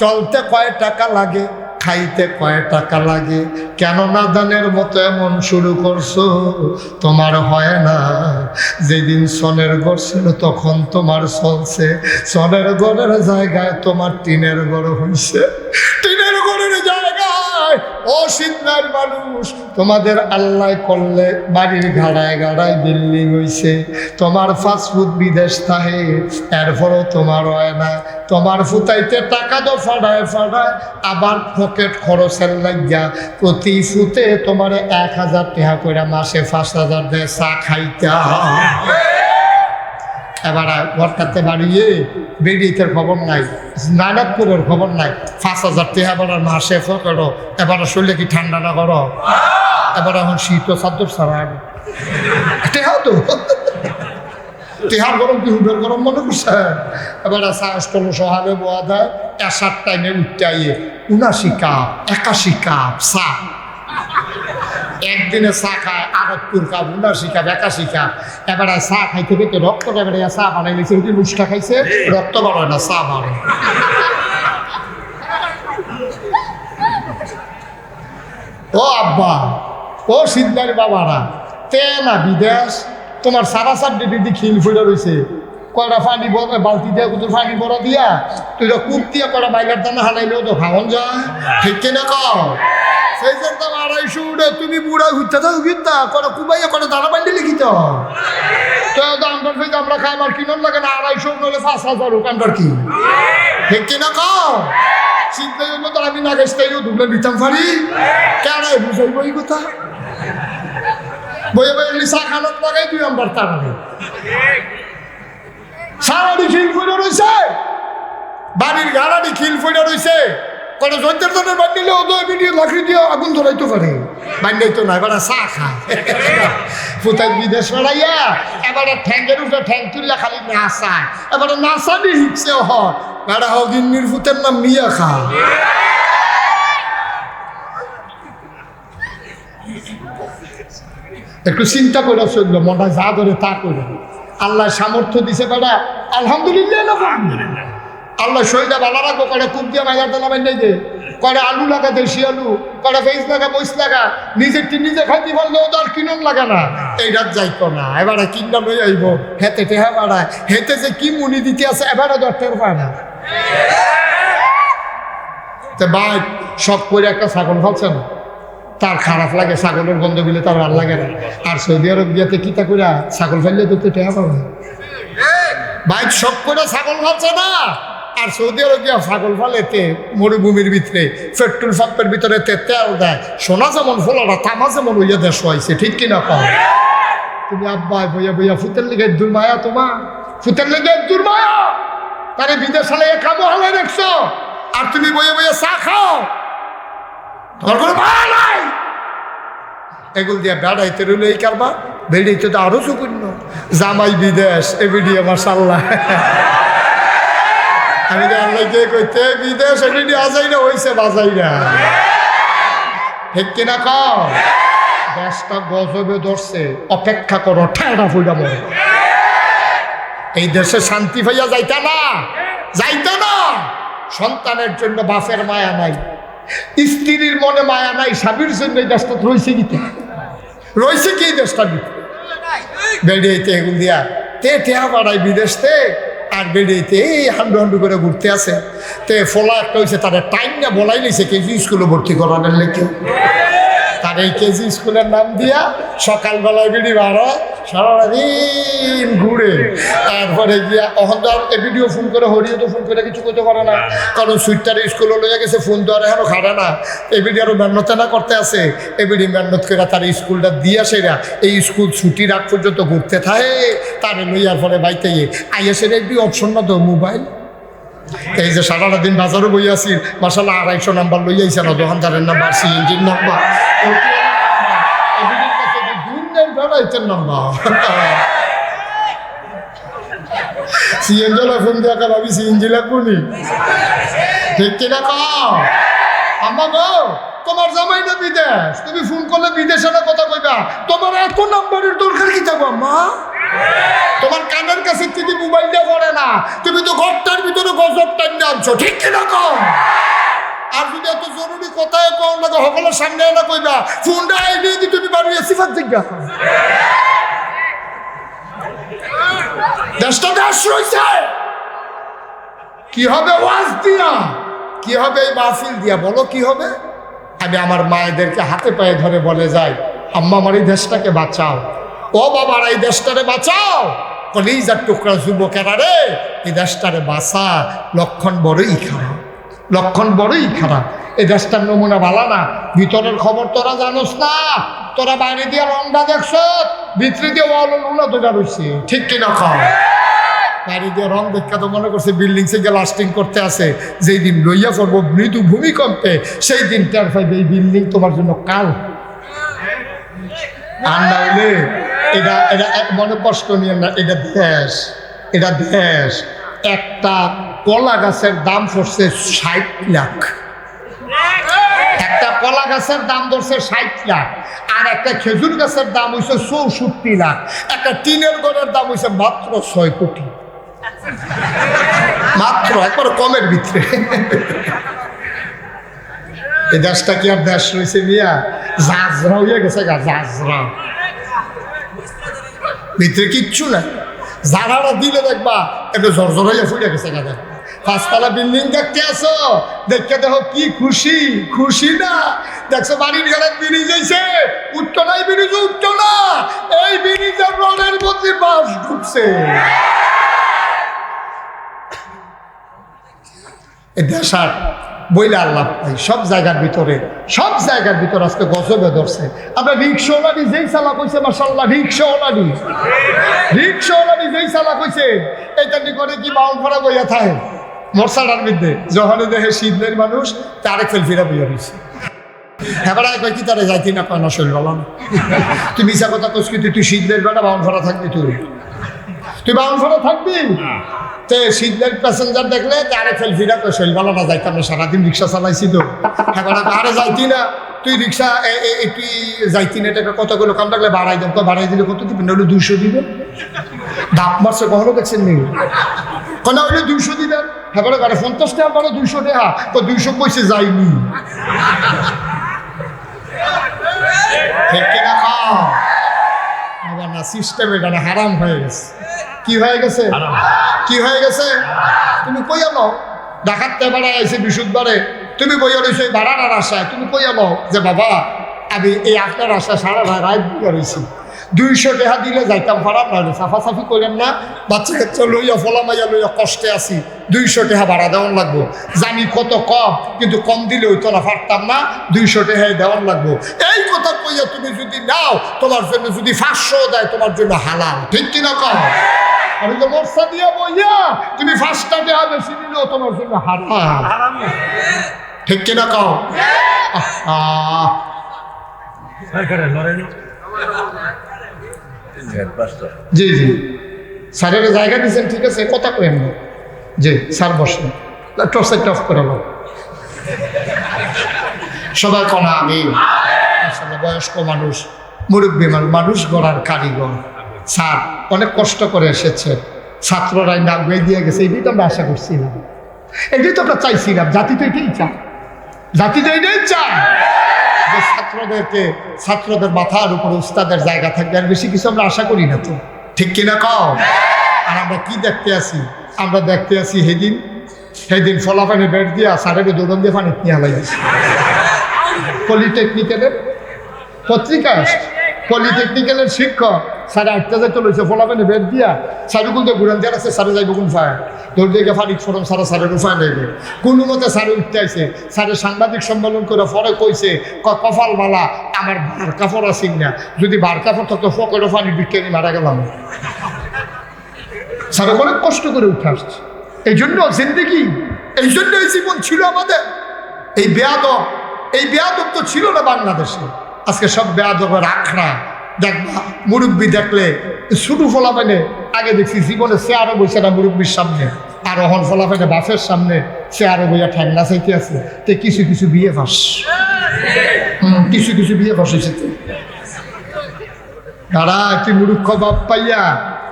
চলতে কয় টাকা লাগে, খাইতে কয় টাকা লাগে, কেন নাদানের মতো এমন শুরু করছো? তোমার হয় না? যেদিন সনের ঘর ছিল তখন তোমার চলছে, সনের ঘরের জায়গায় তোমার টিনের ঘর হইছে, টিনের ঘরের জায়গায় ও সিদ্ধার মানুষ তোমাদের আল্লাহ করলে বাড়ির গাড়ায় গাড়ায় বিল্ডিং হইছে, তোমার ফাস্টফুড বিদেশ থাকে, এরপরও তোমার হয় না। তোমার ফুটাইতে টাকা তো ফাড়ায় ফাড়ায়, আবার পকেট খরচের লাগিয়া প্রতি ফুটে তোমার 1,000 টাকা করে মাসে 5,000 দিয়ে চা খাইতা। এবার ঘরটাতে বাড়িয়ে বেরিয়েতে খবর নাই, নানাপুরের খবর নাই, 5,000 টাকা এবার মাসে পকেট। এবার শরীরে কি ঠান্ডা না করো? এবার এখন শীত চাদর ছাড়া টেহাও তো তেহার গরম কি হুডের গরম মনে করছে? এবার চা স্টল সহাবে বোয়া দেয়, 1 টাইমে উঠতে আইয়ে 79 কাপ 81 কাপ চা একদিনে চা খায়, 78 কাপ 79 কাপ 81 কাপ। এবার চা খাইতে খেতে রক্তটা এবারে চা বানাই লিখছে, ওই নুসটা খাইছে, রক্ত বাড়ে না, চা বাড়ে। ও আব্বা, ও সিদ্ধার বাবারা, তে না বিদেশ তোমার 4.5 ডিগ্রি খিল ফুলে রয়েছে, কয়টা পানি বালতি দিয়া কুতুর পানি বড়া দিয়া তুই কূপ দিয়া কয়টা বাইলার দানা হানাইলেও তো খাওয়ান যায়, ঠিক কিনা কও? সেই যে দাম 250 উঠে তুমি বুড়া ঘুরতে থাকো, গিতা কটা কুবাইয়া কটা দানা বান্ডি লিখিত তো দামটার ফেলে আমরা খাই, আমার কিনন লাগে না 250 নইলে 5,000 হোক, আমার কি, ঠিক কিনা কও? চিন্তার জন্য তো আমি না গেছতেও দুটো নিতাম পারি, কেন বুঝাইব এই কথা? বইয়ে বইয়ে চা খানত লাগাই 2 নম্বর তার আগে সারাটি খিল ফুটে রয়েছে, বাড়ির গাড়াটি খিল ফুটে রয়েছে, কটা জৈন্তের জনের বান্ডিলে ও 2 মিনিট লাকড়ি দিয়ে আগুন ধরাইতে পারে, বান্ডাইতো না, এবার চা খায় ফুটাই বিদেশ বেড়াইয়া। এবারে ঠ্যাঙ্গের উপরে ঠ্যাং তুললে খালি নাচায়, এবারে নাচানি হিকছে হয়, বেড়া হোক গিন্নির ফুটের নাম মিয়া খা। একটু চিন্তা করে চলল, মনটা যা ধরে তা করে। আল্লাহ সামর্থ্য দিছে বেড়া, আলহামদুলিল্লাহ। আল্লাহ শরীরটা ভালো রাখবো, কটা কুপ দিয়ে মাইলার দানা বান্ধাই দে, কটা আলু লাগা দেশি আলু, কটা ফেস লাগা বইস লাগা, নিজেরটি নিজে খাইতে পারলেও তো আর কিনন লাগা না, এই রাত যাইতো না। এবারে কিনটা লই আইব, হেতে টেহা বাড়ায়, হেতে যে কি মুনি দিতে আছে এবারে দরকার পায় না। ভাই শখ করে একটা ছাগল ফালছে না, তার খারাপ লাগে, ছাগলের গন্ধ দিলে তার ভালো লাগে না। আর সৌদি আরব গিয়াতে কিতা করে ছাগল ফেললে তো টেহা পাবে ভাই, শখ করে ছাগল ফালছে না। আর সৌদি আরব গিয়া ছাগল ফালেতে মরুভূমির ভিতরে পেট্রোল পাম্পের ভিতরে তেল দেয়, সোনা যেমন ফোলাটা তামা যেমন ওইয়া দেশ হয়েছে, ঠিক কিনা পাও? তুমি আব্বা বইয়া বইয়া ফুতের লিগে 2 মায়া তোমার ফুতের লেগে দূর মায়া তারে বিদেশ হলে খাবো হলে দেখছো আর তুমি বইয়ে বইয়ে চা খাও তোমার কোনো মায়া নাই এগুলো দিয়ে বেড়াইতে রইল এই কারবার বেড়াইতে তো আরো সুকুন্য জামাই বিদেশ এবিডি মাশাআল্লাহ আমি তো আল্লাহকে কইতে বিদেশ এবিডি আজাই না হইছে বাজাই না ঠিক কিনা কও দেশটা গজবে ধরছে অপেক্ষা করো ঠেলা ফুইরা মরে এই দেশে শান্তি পাইয়া যাইতা না সন্তানের জন্য বাপের মায়া নাই স্ত্রীর মনে মায়া নাই স্বামীর জন্য এই দেশটা রয়েছে কি এই দেশটা বেড়িয়েতে এগুল দিয়া টেহা বাড়াই বিদেশতে আর বেড়িয়েতে এই হান্ডু করে ঘুরতে আছে তে ফলা একটা হয়েছে তাদের টাইম না বলাই নিছে কেজি স্কুলে ভর্তি করানোর লেগে তার এই কেজি স্কুলের নাম দিয়া সকালবেলায় বেরিয়ে বাড়ায় সারাদিন ঘুরে তারপরে গিয়া অহন তো আর ভিডিও ফোন করে হরিও তো ফোন করে কিছু করতে পারে না কারণ সুইটারে স্কুলে লইয়া গেছে ফোন তো আর এখনো খাড়ে না এবিডি আরো মেহনত না করতে আছে এবিডি মেহনত করে তার স্কুলটা দিয়া সেরা এই স্কুল ছুটি রাখ পর্যন্ত ঘুরতে থাকে তারে লইয়ার পরে বাইতে আইয়া সেটা একটি অপশন না তো মোবাইল এই যে সারাটা দিন বাজারও বই আসি মাসাল্লাহ 250 নাম্বার লই আইসা না দোকানদারের নাম্বার সিএনজির নাম্বার সিএনজি ফোন দেখা ভাবি সিএনজি লাগবনি ঠিক কিনা কও আম্মা গো তোমার জামাই না বিদেশ তুমি ফোন করলে বিদেশে না কথা কইবা তোমার এত নাম্বারের দরকার কি থাকবো আম্মা তোমার কানের কাছে যদি মোবাইলটা পড়ে না তুমি তো ঘরটার ভিতরে গজব টাইম আনছো ঠিক কিনা কও আর যদি এত জরুরি কথায় কও না সকলের সামনে না কইবা ফোনটা আইডি দি তুমি বাড়িয়ে সিফাত জিজ্ঞাসা দেশটা দেশ রয়েছে কি হবে ওয়াজ দিয়া কি হবে এই মাহফিল দিয়া বলো কি হবে আমি আমার মায়েদেরকে হাতে পায়ে ধরে বলে যাই আম্মা আমার এই দেশটাকে বাঁচাও ও বাবার এই দেশটারে বাঁচাও কলিজার টুকরা যুবকেরা রে এই দেশটারে বাঁচা লক্ষণ বড়ই খারাপ এই দেশটার নমুনা ভালো না ভিতরের খবর তোরা জানোস না তোরা বাইরে দিয়ে রংটা দেখছ ভিতরে দিয়ে উনা তোরা রয়েছে ঠিক কিনা খাও বাইরে দিয়ে রং দেখা তো মনে করছে বিল্ডিং থেকে লাস্টিং করতে আছে যেই দিন লইয়া পড়বো মৃদু ভূমিকম্পে সেই দিন টের পাইবে এই বিল্ডিং তোমার জন্য কাল আর না হইলে এটা মনে কষ্ট নিয়ে না এটা দেশ একটা কলা গাছের দাম পড়ছে 60 লাখ একটা কলা গাছের দাম ধরছে 60 লাখ আর একটা খেজুর গাছের দাম হইছে 64 লাখ একটা টিনের ঘরের দাম হইছে মাত্র 6 কোটি মাত্র একবার কমের ভিতরে এই দেশটা কি আর দেশ রয়েছে মিয়া জাজরা হইয়া গেছে জাজরা ভিতরে কিচ্ছু না যারা দিলে দেখবা একটু ঝরঝর হইয়া ফুটে গেছে গাদা 5তলা বিল্ডিং দেখতে আসো দেখতে দেখো কি খুশি না দেখছো বাড়ির ঘরে ব্রিজ হয়েছে উঠতো না এই ব্রিজ উঠতো না এই ব্রিজের রডের মধ্যে বাস ঢুকছে এই দেশার বইলে আল্লাহ সব জায়গার ভিতরে আজকে গজবে ধরছে আমরা রিক্সাওয়ালানি যেই চালা কইছে মাশাআল্লাহ রিক্সাওয়ালানি যেই চালা কইছে এইটা করে কি বাউন ফরা বইয়া থাকে মরসালার মধ্যে যখন দেখে শীতের মানুষ তারে ফেলফিরা বইয়া রয়েছে এবার কয় কি তারে যাইতি না কয় না শরীর ভালো না তুমি ইচ্ছা কথা কইস কি তুই শীতের বেলা বাউন ফরা থাকবি তুই বাউন ফরা থাকবি তে শীতের প্যাসেঞ্জার দেখলে তারে ফেলফিরা কয় শরীর ভালো না যাইতাম না সারাদিন রিক্সা চালাইছি তো এবার আরে যাইতি না তুই রিক্সা তুই যাইতি না টাকা কতগুলো কাম থাকলে বাড়াই দেব বাড়াই দিলে কত দিবেন না হলে 200 দিবেন দাপ মারছে কখনো দেখছেন নি কেন হইলে 200 দিবেন এবারে গাড়ি 50 টাকা বারো 200 টাকা তো 200 পয়সা যায়নি ঠিক কিনা আবার না সিস্টেম এটা না হারাম হয়ে গেছে কি হয়ে গেছে তুমি কই আনো ডাকাতে বাড়া আইসে বিশুদ্ধবারে তুমি বইয়া রয়েছো এই বাড়ানোর আশায় তুমি কই আনো যে বাবা আমি এই আপনার আশায় সারা রাত বইয়া রয়েছি 200 টাকা দিলে যাইতাম পারাম নাহলে সাফাসাফি করেন না বাচ্চা কাচ্চা লইয়া ফলামাইয়া লইয়া কষ্টে আছি 200 টাকা ভাড়া দেওয়ান লাগবো জানি কত কম কিন্তু কম দিলে হইতো না পারতাম না 200 টাকায় দেওয়ান লাগবো এই কথা কইয়া তুমি যদি নাও তোমার জন্য যদি 500 দেয় তোমার জন্য হালাল ঠিক কিনা কম আর ওই যে মরসা দিয়া বইয়া তুমি 5টা টাকা বেশি নিলেও তোমার জন্য হারাম। হারাম। ঠিক কিনা কও? সরকারে লড়াই না। জি জি স্যারের জায়গা দিয়েছেন, ঠিক আছে, কথা কেন না। জি স্যার বসেন, টর্চের টফ করে লো সবাই কনা। আমি আসলে বয়স্ক মানুষ, মুরব্বী মানুষ গড়ার কারিগর। স্যার অনেক কষ্ট করে এসেছে, ছাত্ররাই নাক বেয়ে দিয়ে গেছে, এটাই তো আমরা আশা করছিলাম, এটাই তো আমরা চাইছিলাম। জাতি তো এটাই চায়, জাতি তো এটাই চায় যে ছাত্রদের মাথার উপরে উস্তাদের জায়গা থাকবে, আর বেশি কিছু আমরা আশা করি না তো। ঠিক কিনা কও? আর আমরা কি দেখতে আসি? আমরা দেখতে আসি সেদিন ফলাফানে বেড দিয়া স্যারের দৌড়ন দিয়ে পানি নিয়ে হালাই দিয়েছি। পলিটেকনিক্যালের পত্রিকা আসছে, পলিটেকনিক্যালের শিক্ষক সাড়ে 8টা যাইতে লইছে, ফলাফানে বেড দিয়া সাড়ে গুলতে ঘুরান দেওয়ার আছে, সাড়ে যাইব কোন ফায় দৌড় দিয়ে ফানি ফোরম সারা সারের উপায় নেবে। কোনো মতে সারে উঠতে আইছে, সারে সাংবাদিক সম্মেলন করে পরে কইছে কপাল মালা আমার বার কাপড় আসিন না, যদি বার কাপড় থাকতো ফকেরও ফানি বিজ্ঞানী মারা গেলাম। সারা অনেক কষ্ট করে উঠে আসছে। এই জন্য জিন্দেগি, এই জন্য এই জীবন ছিল আমাদের। এই বেয়াদব তো ছিল না বাংলাদেশে। আজকে সব বেয়াদবের আখড়া। দেখবা মুরব্বী দেখলে ছোটো ফলাফেনে, আগে দেখছি জীবনে চেয়ারে বসে না মুরব্বীর সামনে, আর অহন ফলাফেনে বাসের সামনে চেয়ারে বইয়া ঠ্যাংনা চাইতে আছে। তো কিছু কিছু বিয়ে ফাঁস, কিছু বিয়ে ফাঁস হয়েছে। দাঁড়া, তুই মুরুক্ষ বাপ পাইয়া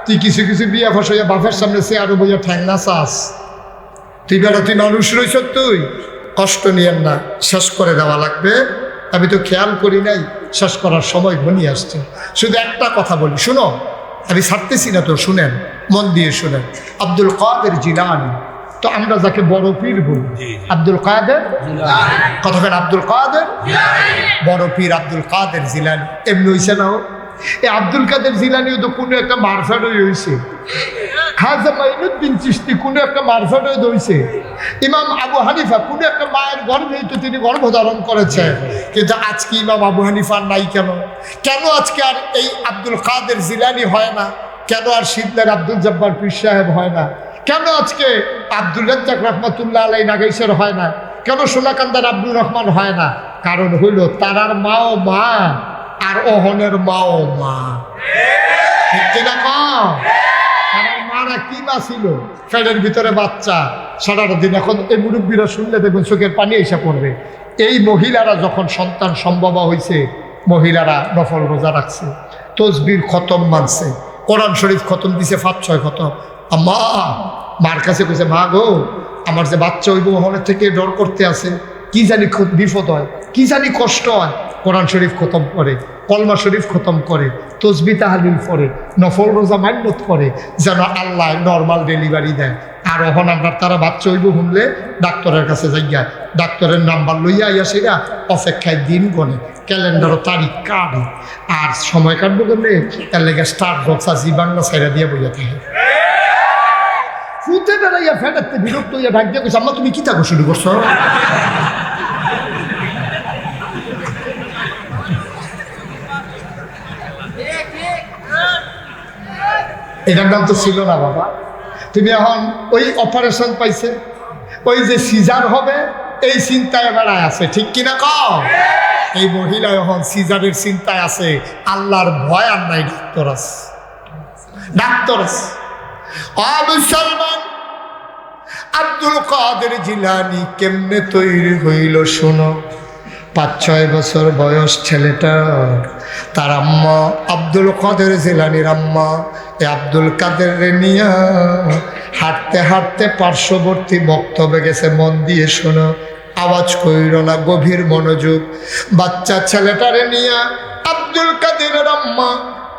তুই কিছু বিয়ে ফাঁস হইয়া বাপের সামনে চেয়ারে বইয়া ঠ্যাংনা চাস। তুই মানুষ রয়েছ, তুই কষ্ট নিয়েন না, শেষ করে দেওয়া লাগবে। আমি তো খেয়াল করি নাই, শেষ করার সময় ঘনিয়ে আসছে। শুধু একটা কথা বলি, শুনো, আমি ছাড়তেছি না তো, শুনেন, মন দিয়ে শুনেন। আব্দুল কাদের জিলানী, তো আমরা যাকে বড় পীর বলি, আব্দুল কাদের কথা কেন, আব্দুল কাদের বড় পীর আব্দুল কাদের জিলানী এমনি হয়েছে না? এই আব্দুল কাদের জিলানিও তো কোনো একটা মারফাটই হয়েছে। খাজা মাইনুদ্দিন চিশতি কোনো একটা মারফাটই হয়েছে। ইমাম আবু হানিফা কোনো একটা মায়ের গর্ভেই তো তিনি গর্ভধারণ করেছেন। কিন্তু আজকে ইমাম আবু হানিফার নাই কেন? কেন আজকে আর এই আব্দুল কাদের জিলানি হয় না? কেন আর সিদ্ধের আব্দুল জব্বার পীর সাহেব হয় না? কেন আজকে আব্দুল রাজ্জাক রহমতুল্লাহ আলাই নাগেশ্বর হয় না? কেন সোনাকান্দার আব্দুল রহমান হয় না? কারণ হইল তারার মাও মা আর অহনের মাও মা। ঠিক কিনা কও? তারার মারা কি মা ছিল? ফ্যানের ভিতরে বাচ্চা সারাটা দিন। এখন এই মুরব্বীরা শুনলে দেখবেন চোখের পানি এসে পড়বে। এই মহিলারা যখন সন্তান সম্ভব হয়েছে, মহিলারা নফল রোজা রাখছে, তসবির খতম মানছে, কোরআন শরীফ খতম দিছে 5-6 খতম। আম্মা মার কাছে কইছে, মা গো, আমার যে বাচ্চা হইব ওখানের থেকে ডর করতে আছে, কি জানি খুব বিপদ হয়, কি জানি কষ্ট হয়। কোরআন শরীফ খতম করে, কলমা শরীফ খতম করে, তসবি তাহলিল করে, নফল রোজা মান্যত করে, যেন আল্লাহ নর্মাল ডেলিভারি দেয়। আর এখন আমরা তারা বাচ্চা হইব শুনলে ডাক্তারের কাছে যাইয়া ডাক্তারের নাম্বার লইয়া আইয়া সেটা অপেক্ষায় দিন গনে, ক্যালেন্ডারও তারিখ কাটে, আর সময় কাটবো গেলে তার লেগে স্টার্ট বক্স আজি বাংলা সাইরা দিয়ে বইয়া থাকে। ফুটে বেড়াইয়া ফেটাতে বিরক্ত হইয়া ডাক দিয়ে কইছে, আম্মা তুমি কি থাকো শুরু করছো? এটার নাম তো ছিল না বাবা। তুমি এখন ওই অপারেশন পাইছে, ওই যে সিজার হবে এই চিন্তায় বেড়ায় আছে। ঠিক কিনা কও? এই মহিলা এখন সিজারের চিন্তায় আছে, আল্লাহর ভয় আর নাই। ডাক্তার আছে। মুসলমান আব্দুল কাদের জিলানী কেমনে তৈরি হইল শোনো। 5-6 বছর বয়স ছেলেটা, তার আম্মা আব্দুল কাদের জিলানীর আম্মা আব্দুল কাদের নিয়া হাঁটতে হাঁটতে পার্শ্ববর্তী বক্তব্যে গেছে। মন দিয়ে শোনো, আওয়াজ কইর না, গভীর মনোযোগ। বাচ্চা ছেলেটারে নিয়া আব্দুল কাদেরের আম্মা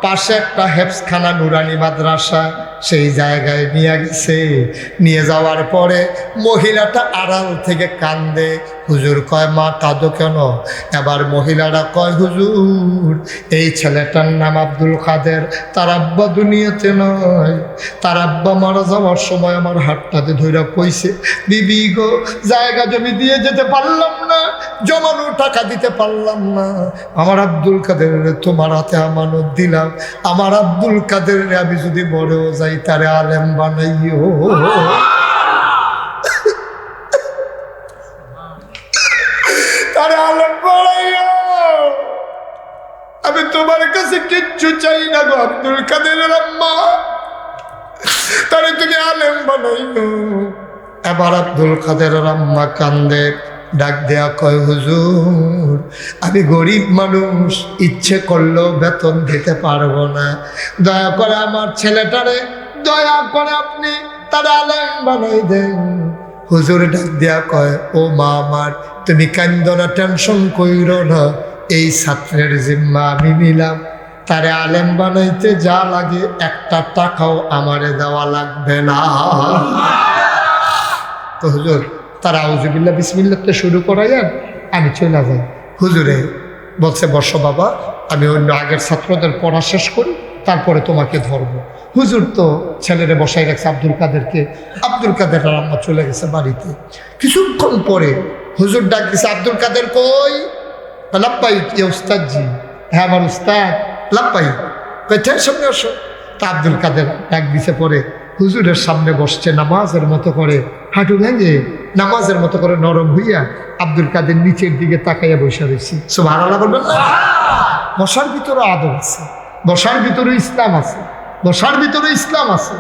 পাশে একটা হেফজখানা নুরানি মাদ্রাসা, সেই জায়গায় নিয়ে গেছে। নিয়ে যাওয়ার পরে মহিলাটা আড়াল থেকে কান্দে। হুজুর কয়, মা কাঁদো কেন? এবার মহিলারা কয়, হুজুর এই ছেলেটার নাম আব্দুল কাদের, তার আব্বা দুনিয়াতে নয়, তার আব্বা মারা যাওয়ার সময় আমার হাতটাতে ধইরা কইছে, বিবি গো জায়গা জমি দিয়ে যেতে পারলাম না, জমানো টাকা দিতে পারলাম না, আমার আব্দুল কাদের তোমার হাতে আমানত দিলাম, দিলাম, আমার আব্দুল কাদের আমি যদি মরেও যাই তারে আলেম বানাইও। তারে আলেম বানাইও। আমি তোমার কাছে কিচ্ছু চাই না গো আব্দুল কাদের আম্মা, তারে তুমি আলেম বানাইও। এবার আব্দুল কাদের আম্মা কান্দে, ডাক দেয়া কয় হুজুর আমি গরিব মানুষ, ইচ্ছে করলেও বেতন দিতে পারবো না, দয়া করে আমার ছেলেটারে দয়া করে আপনি তার আলেম বানাই দেন। হুজুর ডাক দেয়া কয় ও মা আমার, তুমি কান্দো না, টেনশন কইরো না, এই ছাত্রের জিম্মা আমি নিলাম, তারে আলেম বানাইতে যা লাগে একটা টাকাও আমারে দেওয়া লাগবে না। তো হুজুর তারা আউযুবিল্লাহ বিসমিল্লাহ তো শুরু করাইয়েন, আমি চলে যাই। হুজুরে বলছে বসো বাবা, আমি অন্য আগের ছাত্রদের পড়া শেষ করি, তারপরে তোমাকে ধরবো। হুজুর তো ছেলেরে বসাই রাখছে আব্দুল কাদেরকে। আব্দুল কাদের আম্মা চলে গেছে বাড়িতে। কিছুক্ষণ পরে হুজুর ডাক দিছে, আব্দুল কাদের কই? লাপ্পাইক ইয়া উস্তাদজি। হ্যাঁ আমার উস্তাদ। লাপ্পাইক। কয়টার সামনে আসো। তা আব্দুল কাদের ডাক দিছে, পরে হুজুরের সামনে বসছে নামাজের মতো করে, হাঁটু ভেঙে নামাজের মতো করে নরম হইয়া আব্দুল কাদের নিচের দিকে তাকাইয়া বসে রয়েছি। সুবহানাল্লাহ বলবেন না? বসার ভিতরে আদব আছে, বসার ভিতরে ইসলাম আছে, বসার ভিতরে ইসলাম আছে।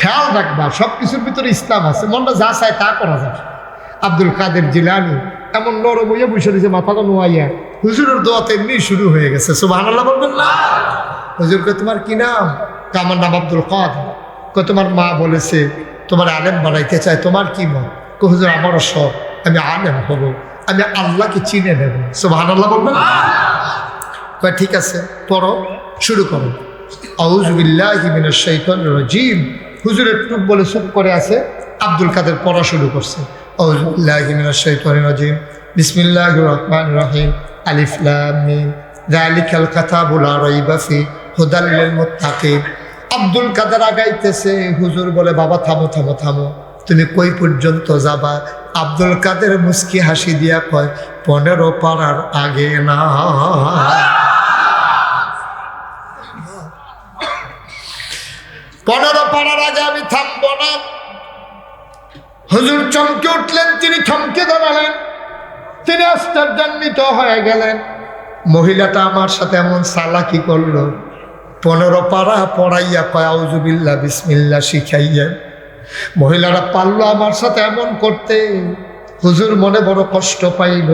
খেয়াল রাখবা, সব কিছুর ভিতরে ইসলাম আছে, মনটা যা চায় তা করা যায়। আব্দুল কাদের জিলানী এমন নরম হইয়া বসে রয়েছে, মাথাটা নোয়াইয়া। হুজুরের দোয়াতে এমনি শুরু হয়ে গেছে। সুবহানাল্লাহ বলবেন না? হুজুরকে তোমার কি নাম? আমার নাম আব্দুল কাদের। তোমার মা বলেছে তোমার আলেম বানাইতে চায়, তোমার কি মত? হুজুর আমারও শখ, আমি আলেম হব, আমি আল্লাহকে চিনে নেব। সুবহানাল্লাহ বলবেন? কয় ঠিক আছে, পড়ো, শুরু করো। আউযু বিল্লাহি মিনাশ শাইতানির রাজিম। হুজুর একটু বলে চুপ করে আছে, আব্দুল কাদের পড়া শুরু করছে। আউযু বিল্লাহি মিনাশ শাইতানির রাজিম, বিসমিল্লাহির রহমানির রহিম, আলিফ লাম মিম, যালিকাল কিতাবু লা রাইবা ফিহি হুদাল লিল মুত্তাকিন। আব্দুল কাদের আগাইতেছে, হুজুর বলে বাবা থামো থামো থামো, তুমি কই পর্যন্ত যাবা? আব্দুল কাদের মুস্কি হাসি দিয়া কয় 15 পারার আগে না। 15 পারার আগে আমি থামবো না। হুজুর চমকে উঠলেন, তিনি থমকে দাঁড়ালেন, তিনি আশ্চর্যান্বিত হয়ে গেলেন। মহিলাটা আমার সাথে এমন চালাকি করলো, 15 পারা পড়াইয়া কয় আউযু বিল্লাহ বিসমিল্লাহ শিখাইয়া মহিলারা পারলো আমার সাথে এমন করতে। হুজুর মনে বড় কষ্ট পাইল।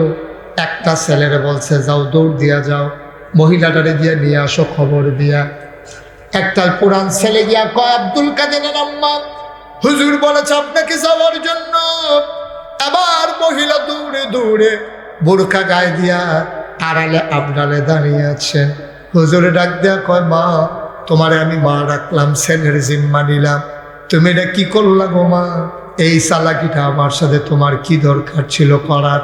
একটা ছেলেরে বলছে যাও দৌড় দিয়া যাও, মহিলাটারে দিয়া নিয়ে আসো খবর দিয়া। একটা পুরান ছেলে গিয়া কয় আব্দুল কাদেরের আম্মা, হুজুর বলেছে আপনাকে যাওয়ার জন্য। আবার মহিলা দৌড়ে দৌড়ে বোরকা গায়ে দিয়া আড়ালে আবডালে দাঁড়িয়ে আছেন। হুজুরে ডাক দেয়া কয় মা, তোমারে আমি মা রাখলাম, ছেলের জিম্মা নিলাম, তুমি এটা কি করলা গো মা? এই চালাকিটা আমার সাথে তোমার কি দরকার ছিল করার?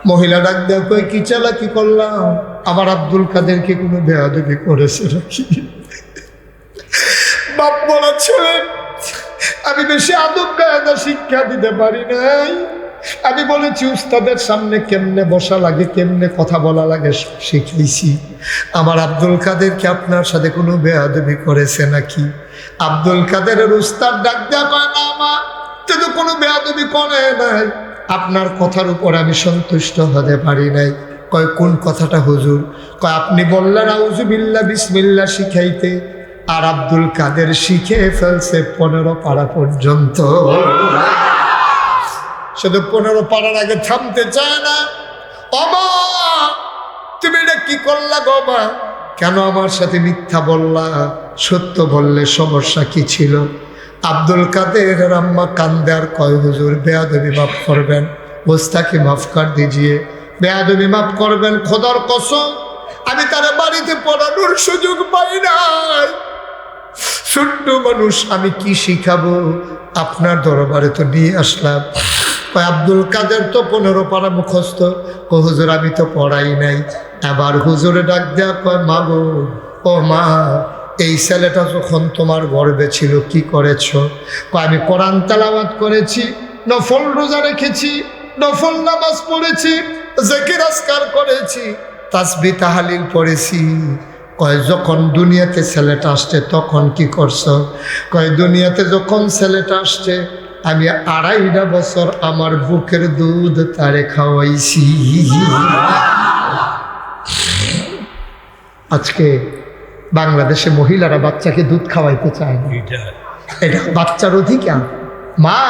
মহিলা ডাক দেয়া কয় কি চালাকি করলাম? আমার আব্দুল কাদেরকে কোনো বেয়াদবি করেছে নাকি? বাপ বলা ছিলেন আমি বেশি আদব কায়দা শিক্ষা দিতে পারি নাই। আমি বলেছি উস্তাদের সামনে কেমনে বসা লাগে, কেমনে কথা বলা লাগে শিখেছি। আমার আব্দুল কাদেরকে আপনার সাথে কোনো বেয়াদবি করেছে নাকি? আব্দুল কাদেরের উস্তাদ ডাক দেয়া কয় না মা, তো কোনো বেয়াদবি করে নাই, আপনার কথার উপর আমি সন্তুষ্ট হতে পারি নাই। কয় কোন কথাটা হুজুর? কয় আপনি বললেন আউযু বিল্লাহ বিসমিল্লাহ শিখাইতে, আর আব্দুল কাদের শিখে ফেলছে 15 পারা পর্যন্ত। শুধু 15 পারার আগে থামতে চায় না। ও মা, তুমি এটা কি করলা গো মা? কেন আমার সাথে মিথ্যা বললা? সত্য বললে সমস্যা কি ছিল? আব্দুল কাদের আম্মা কান্দে আর কয় হুজুর বেয়াদবি মাফ করবেন, গোস্তাকি মাফ কর দিজিয়ে, বেয়াদবি মাফ করবেন, খোদার কসম আমি তার বাড়িতে পড়ানোর সুযোগ পাই নাই। ছোট্ট মানুষ, আমি কি শিখাবো? আপনার দরবারে তো নিয়ে আসলাম। আব্দুল কাদের তো 15 পারা মুখস্থ। হুজুর আমি তো পড়াই নাই। আবার হুজুরে ডাক দেয়া কয় মা গো, ও মা, এই ছেলেটা যখন তোমার গর্বে ছিল কি করেছ? আমি কোরআন তেলাওয়াত করেছি, নফল রোজা রেখেছি, নফল নামাজ পড়েছি, জিকির আজকার করেছি, তাসবিহ তাহলিল পড়েছি। কয় যখন দুনিয়াতে ছেলেটা আসছে তখন কি করছো? কয় দুনিয়াতে যখন ছেলেটা আসছে আমি 2.5 বছর আমার বুকের দুধ তারে খাওয়াইছি। আজকে বাংলাদেশে মহিলারা বাচ্চাকে দুধ খাওয়াইতে চায় না, এটা বাচ্চার অধিকার। মা,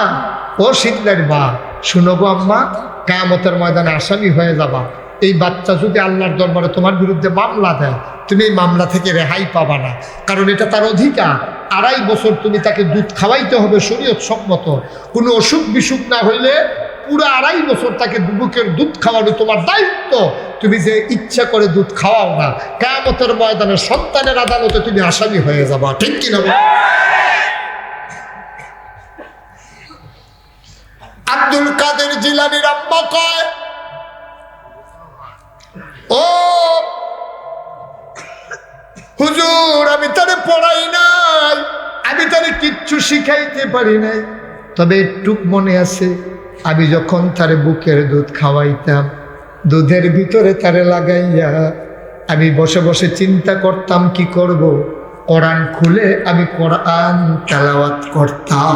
ও শীতলের মা, শুনো গো আম্মা, কিয়ামতের ময়দানে আসামি হয়ে যাবা। এই বাচ্চা যদি আল্লাহর দরবারে তোমার বিরুদ্ধে মামলা দেয়, তুমি এই মামলা থেকে রেহাই পাবা না, কারণ এটা তার অধিকার। 2.5 বছর তুমি তাকে দুধ খাওয়াইতে হবে শরীয়ত সম্মত। কোনো অসুখ বিসুখ না হইলে পুরো 2.5 বছর তাকে বুকের দুধ খাওয়ানো তোমার দায়িত্ব। তুমি যে ইচ্ছা করে দুধ খাওয়াও না, কিয়ামতের ময়দানে সন্তানের আদালতে তুমি আসামি হয়ে যাবা, ঠিক কিনা? আব্দুল কাদের জিলানীর আম্মা কয়, ও হুজুর, আমি তারে পড়াই নাই, আমি তারে কিচ্ছু শিখাইতে পারি নাই, তবে একটুক মনে আছে আমি যখন তারে বুকের দুধ খাওয়াইতাম, দুধের ভিতরে তারে লাগাইয়া আমি বসে বসে চিন্তা করতাম কি করব। কোরআন খুলে আমি কোরআন তেলাওয়াত করতাম।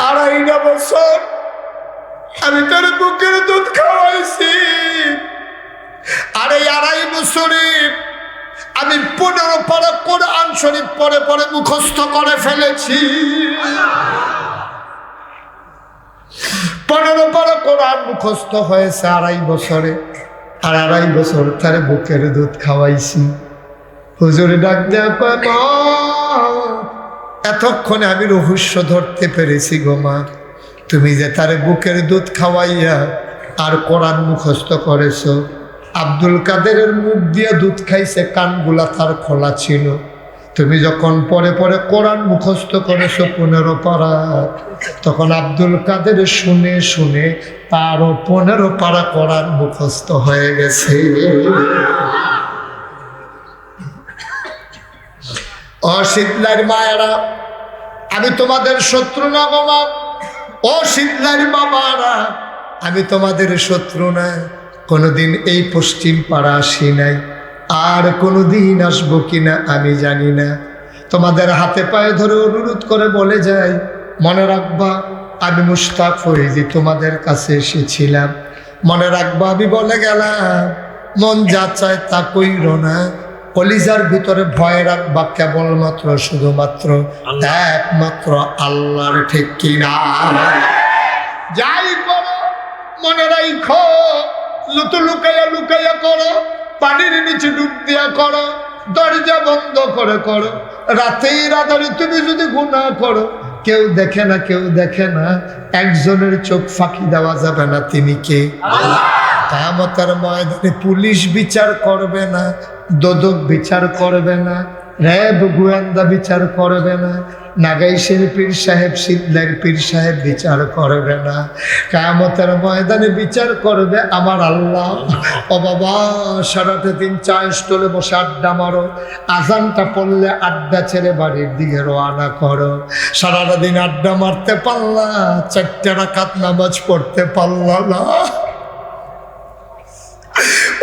2.5 বছর আমি তার বুকের দুধ খাওয়াইছি। আর এই 2.5 বছরে আমি 15 পারা কোরআন শরীফ পড়ে পড়ে মুখস্থ করে ফেলেছি। 15 পারা কোরআন মুখস্থ হয়েছে 2.5 বছরে। আর 2.5 বছর তার বুকের দুধ খাওয়াইছি। হুজুরে ডাক দেয়া কয়, মা, এতক্ষণে আমি রহস্য ধরতে পেরেছি গো মা, তুমি যে তার বুকের দুধ খাওয়াইয়া আর কোরআন মুখস্থ করেছো। আব্দুল কাদেরের মুখ দিয়ে দুধ খাইছে, কানগুলা তার খোলা ছিল। তুমি যখন পরে পরে কোরআন মুখস্থ করেছো 15 পারা, তখন আব্দুল কাদের শুনে শুনে তারও 15 পারা কোরআন মুখস্থ হয়ে গেছে। ও শীতলার মায়েরা, আমি তোমাদের শত্রু না গো মা। ও শীতলার বাবারা, আমি তোমাদের শত্রু না। কোনোদিন এই পশ্চিম পাড়া আসি নাই, আর কোনোদিন আসবো কিনা আমি জানি না। তোমাদের হাতে পায়ে ধরে অনুরোধ করে বলে যাই, মনে রাখবা আমি মুশতাক ফরিদি তোমাদের কাছে এসেছিলাম। মনে রাখবা আমি বলে গেলাম, মন যা চায় তা কইরো না। কলিজার ভিতরে ভয় রাখবা কেবলমাত্র শুধুমাত্র একমাত্র আল্লাহর, ঠিক কিনা? যাই করো মনে রাখো, লুকাইয়া লুকাইয়া করো, পানির নিচে ডুব দিয়া করো, দরজা বন্ধ করে করো। রাতের আধারে তুমি যদি গুনাহ করো, কেউ দেখে না, কেউ দেখে না, একজনের চোখ ফাঁকি দেওয়া যাবে না, তিনি কে? কিয়ামতের ময়দানে পুলিশ বিচার করবে না, দোদক বিচার করবে না, র্যাব গোয়েন্দা বিচার করবে না, নাগাইশের পীর সাহেব, শীতলের পীর সাহেব বিচার করবে না। কিয়ামতের ময়দানে বিচার করবে আমার আল্লাহ। ও বাবা, সারাটা দিন চা স্টলে বসে আড্ডা মারো, আজানটা পড়লে আড্ডা ছেড়ে বাড়ির দিকে রওনা করো। সারাটা দিন আড্ডা মারতে পারলা, 4 রাকাত নামাজ পড়তে পারলা না।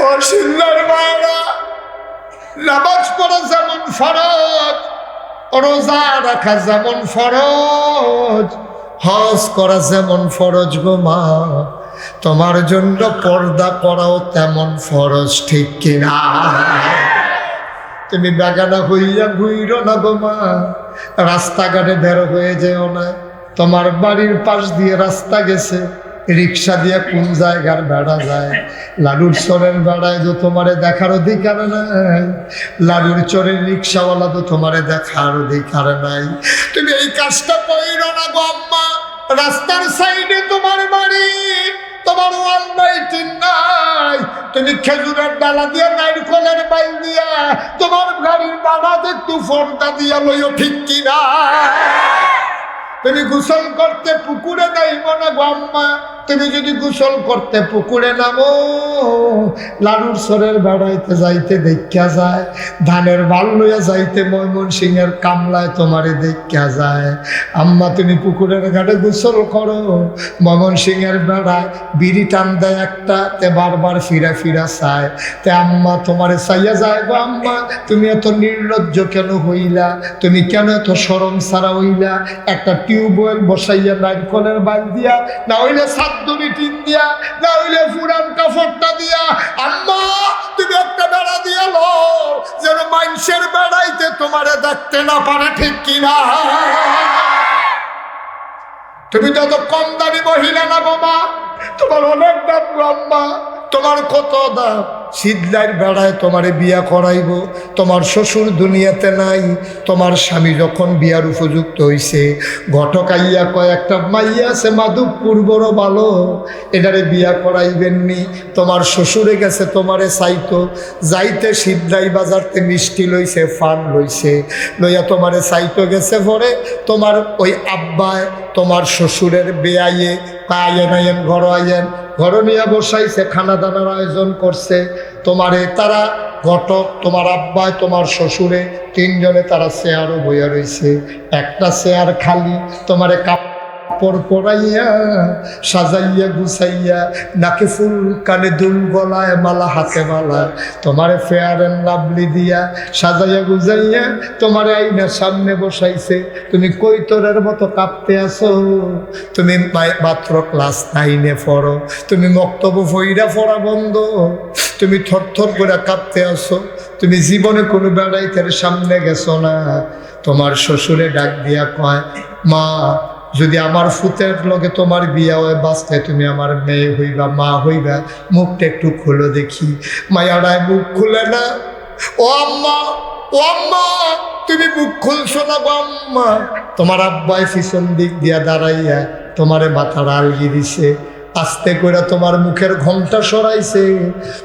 ও শীতলের মায়েরা, নামাজ পড়া যেমন ফরজ, রোজা রাখা যেমন ফরজ, হজ করা যেমন ফরজ গো মা, তোমার জন্য পর্দা করাও তেমন ফরজ, ঠিক কিনা? তুমি বেগানা হইয়া ঘুইরো না গো মা, রাস্তাঘাটে বের হয়ে যেও না। তোমার বাড়ির পাশ দিয়ে রাস্তা গেছে, রিক্সা দিয়ে কোন জায়গার বেড়া যায়, লালুর চরের বেড়ায় তো তোমারে দেখার অধিকার নাই, লালুর চরের রিক্সাওয়ালা তো তোমারে দেখার অধিকার নাই। তুমি এই কাজটা কইরো না গো আম্মা। রাস্তার সাইডে তোমার বাড়ি, তোমার ওয়াল লাইটিং নাই, তুমি খেজুরের ডালা দিয়া, নারকলের বাইল দিয়া তোমার গাড়ির বাড়াতে একটু ফর্দা দিয়া লইও, ঠিক কিনা? তুমি গোসল করতে পুকুরে যাইব না গো আম্মা, তুমি যদি গোসল করতে পুকুরে নামো, লালুর সরের বেড়াইতে যাইতে দেখা যায়, ধানের বাল লইয়া যাইতে ময়মনসিংহের কামলায় তোমারে দেখা যায়। আম্মা তুমি পুকুরের ঘাটে গোসল করো, ময়মনসিংহের বেড়ায় বিড়ি টান দেয় একটা, তে বারবার ফিরা ফিরা চায়, তে আম্মা তোমারে চাইয়া যায় গো আম্মা তুমি এত নির্লজ্জ কেন হইলা, তুমি কেন এত শরম ছাড়া হইলা, একটা টিউবওয়েল বসাইয়া নারকলের বাইল দিয়া, না হইলে সাদ্দুরি টিন দিয়া, না হইলে পুরান কাপড়টা দিয়া, আম্মা তুমি একটা বেড়া দিয়া লো, যেন মানুষের বেড়াইতে তোমারে দেখতে না পারে, ঠিক কিনা? তুমি তো এত কম দামি মহিলা না বাবা, তোমার অনেক দাম গো আম্মা, তোমার কত দাম। শীতলাইর বেড়ায় তোমারে বিয়া করাইব, তোমার শ্বশুর দুনিয়াতে নাই, তোমার স্বামী যখন বিয়ার উপযুক্ত হইছে, ঘটকাইয়া কয়েকটা মাইয়া আছে মাধবপুর বড় ভালো, এটারে বিয়া করাইবেননি, তোমার শ্বশুরে গেছে তোমারে চাইতো, যাইতে শীতলাই বাজারতে মিষ্টি লইছে, ফান লইছে, লইয়া তোমারে চাইতো গেছে, পরে তোমার ওই আব্বায় তোমার শ্বশুরের বেয়াইয়ে আয়েন আয়েন ঘর আয়েন ঘর নিয়ে বসাইছে, খানা দানার আয়োজন করছে, তোমারে তারা ঘটক তোমার আব্বায় তোমার শ্বশুরে তিনজনে তারা চেয়ারও বইয়া রয়েছে, একটা চেয়ার খালি, তোমারে কাপড় পরাইয়া সাজাইয়া গুছাইয়া, নাকে ফুল কানে দুল গলায় মালা হাতে মালা, তোমারে ফেয়ার অ্যান্ড লাভলি দিয়া সাজাইয়া গুজাইয়া তোমারে আইনার সামনে বসাইছে, তুমি কৈতরের মতো কাঁপতে আসো, তুমি মাত্র ক্লাস 9-এ পড়ো, তুমি মক্তব্য ফইরা পড়া বন্ধ, তুমি থরথর করে কাঁপতে আসো, তুমি জীবনে কোনো বেড়াইতের সামনে গেছো না। তোমার শ্বশুরে ডাক দিয়া কয়, মা যদি আমার ফুতের লগে তোমার বিয়া হয় বাঁচতে, তুমি আমার মেয়ে হইবা, মা হইবা, মুখটা একটু খুলো দেখি। মায়ারায় মুখ খুলে না, ও আম্মা, ও আম্মা তুমি মুখ খুলছো না গো আম্মা। তোমার আব্বাই পিছন দিক দিয়া দাঁড়াইয়া তোমারে মাথার আলগি দিছে, আস্তে করে তোমার মুখের ঘোমটা সরাইছে,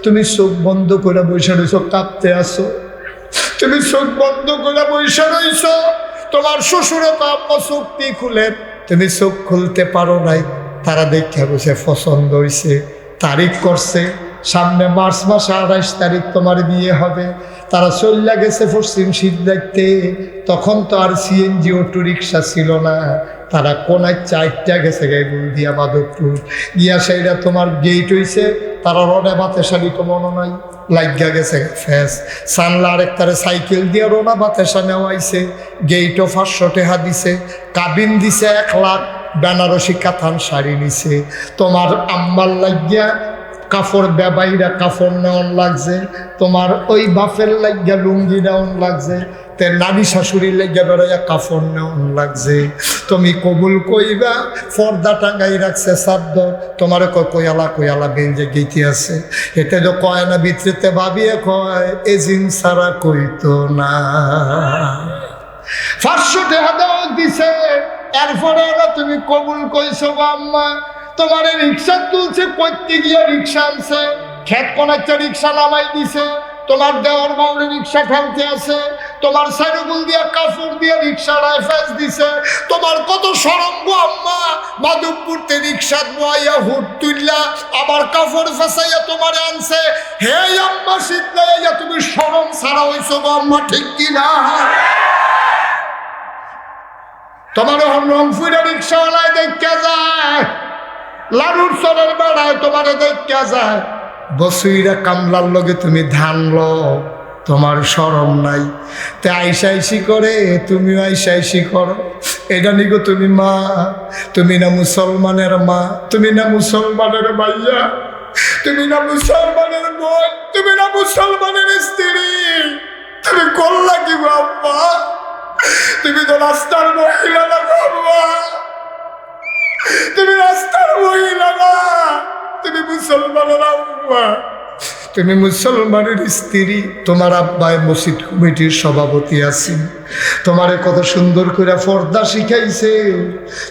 তুমি চোখ বন্ধ করে বসে রইছো, কাঁপতে আসো, তুমি চোখ বন্ধ করে বসে রইছো, তোমার শ্বশুরও তো আম্মা চোখটি খুলেন, তুমি চোখ খুলতে পারো নাই, তারা দেখে বসে পছন্দ হয়েছে, তারিখ করছে, সামনে মার্চ মাসে 28 তারিখ তোমার বিয়ে হবে, তারা চল্লা গেছে পশ্চিম শীত দেখতে, তখন তো আর সিএনজি অটো রিক্সা ছিল না, তারা কোনায় 4টা গেছে গাইবুল দিয়া মাধবপুর গিয়া, সেইটা তোমার গেট হইছে, তারা রডে বাতে শাড়ি তো মনে নাই লাগিয়া গেছে ফেস, সানলা আরেকটারে সাইকেল দিয়ে রোনা বাতেসা নেওয়াইছে, গেইটও 500 টাকা দিছে, কাবিন দিছে 1 লাখ, বেনারসি কাতান শাড়ি নিছে, তোমার আম্মার লাগিয়া কাপড় বেবাইরা কাপড় নেওয়ান লাগছে, তোমার ওই বাপের লাগিয়া লুঙ্গি নেওয়ান লাগছে, তে নানি শাশুড়ির লাগিয়া বেড়াইয়া কাপড় নেওয়ান লাগছে, তুমি কবুল কইবা, পর্দা টাঙ্গাই রাখছে সাদ্দ, তোমার কয়ালা কয়ালা বেঞ্জে গীতি আছে, এতে তো কয় না ভিতরেতে ভাবিয়ে কয় এজিন সারা কইতো না। 500 টাকা দেওয়া দিছে, এরপরে তুমি কবুল কইছো আম্মা, তোমার রিক্সা তুলছে, করতে গিয়ে রিক্সা আনছে, খেত কোনাচ্ছে রিক্সা নামাই দিছে, তোমার দেওয়ার বাউরে রিক্সা ঠেলতে আছে, তোমার সাইরুগুল দিয়া কাপড় দিয়ে রিক্সাটায় ফেস দিছে, তোমার কত শরম গো আম্মা, মাধবপুরতে রিক্সা বইয়া হুট তুললা, আবার কাপড় ফেসাইয়া তোমার আনছে, হে আম্মা শীতলাইয়া তুমি শরম ছাড়া হইছো গো আম্মা, ঠিক কিনা? তোমার রংপুরে রিক্সাওয়ালায় দেখা যায়, লালুর সরের বেড়ায় তোমারে দেখা যায়, বসুইরা কামলার লগে তুমি ধান লো, তোমার শরম নাই, তে আইসাইসি করে, তুমিও আইসাইসি করো, এটা নিগো তুমি মা, তুমি না মুসলমানের মা, তুমি না মুসলমানের ভাইয়া, তুমি না মুসলমানের বোন, তুমি না মুসলমানের স্ত্রী, তুমি করলা কি বাবা? তুমি তো রাস্তার মহিলা না বাবা, তুমি রাস্তার মহিলা না, তুমি মুসলমানের আম্মা, তুমি মুসলমানের স্ত্রী, তোমার আব্বাই মসজিদ কমিটির সভাপতি আছেন, তোমারে কত সুন্দর করে পর্দা শিখাইছে,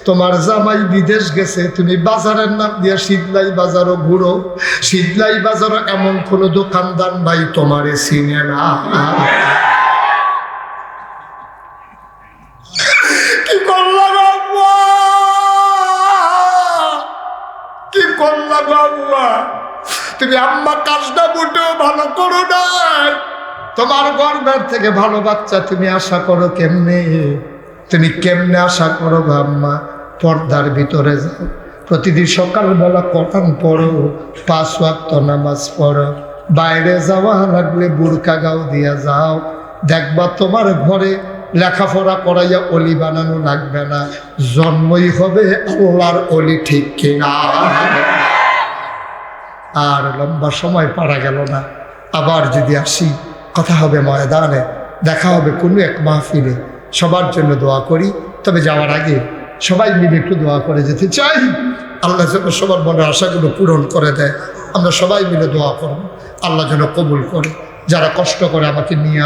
তোমার জামাই বিদেশ গেছে, তুমি বাজারের নাম দিয়া শীতলাই বাজারও ঘুরো, শীতলাই বাজারও এমন কোনো দোকানদার নাই তোমারে চিনে না। কি করলাম আম্মা, কি না গো আম্মা, তুমি আম্মা কাজটা মোটেও ভালো করো নাই। তোমার গর্ভের থেকে ভালো বাচ্চা তুমি আশা করো কেমনে? তুমি কেমনে আশা করো গো আম্মা? পর্দার ভিতরে যাও, প্রতিদিন সকালবেলা কোরআন পড়ো, 5 ওয়াক্ত নামাজ পড়ো, বাইরে যাওয়া লাগলে বুরকা গাও দিয়া যাও। দেখবা তোমার ঘরে লেখাপড়া করাইয়া অলি বানানো লাগবে না, জন্মই হবে আল্লাহর অলি, ঠিক কিনা? আর লম্বা সময় পারা গেল না, আবার যদি আসি কথা হবে ময়দানে, দেখা হবে কোনো এক মাহফিলে। সবার জন্য দোয়া করি, তবে যাওয়ার আগে সবাই মিলে একটু দোয়া করে যেতে চাই। আল্লাহ যেন সবার মনের আশাগুলো পূরণ করে দেয়। আমরা সবাই মিলে দোয়া করব, আল্লাহ যেন কবুল করে। যারা কষ্ট করে আমাকে নিয়ে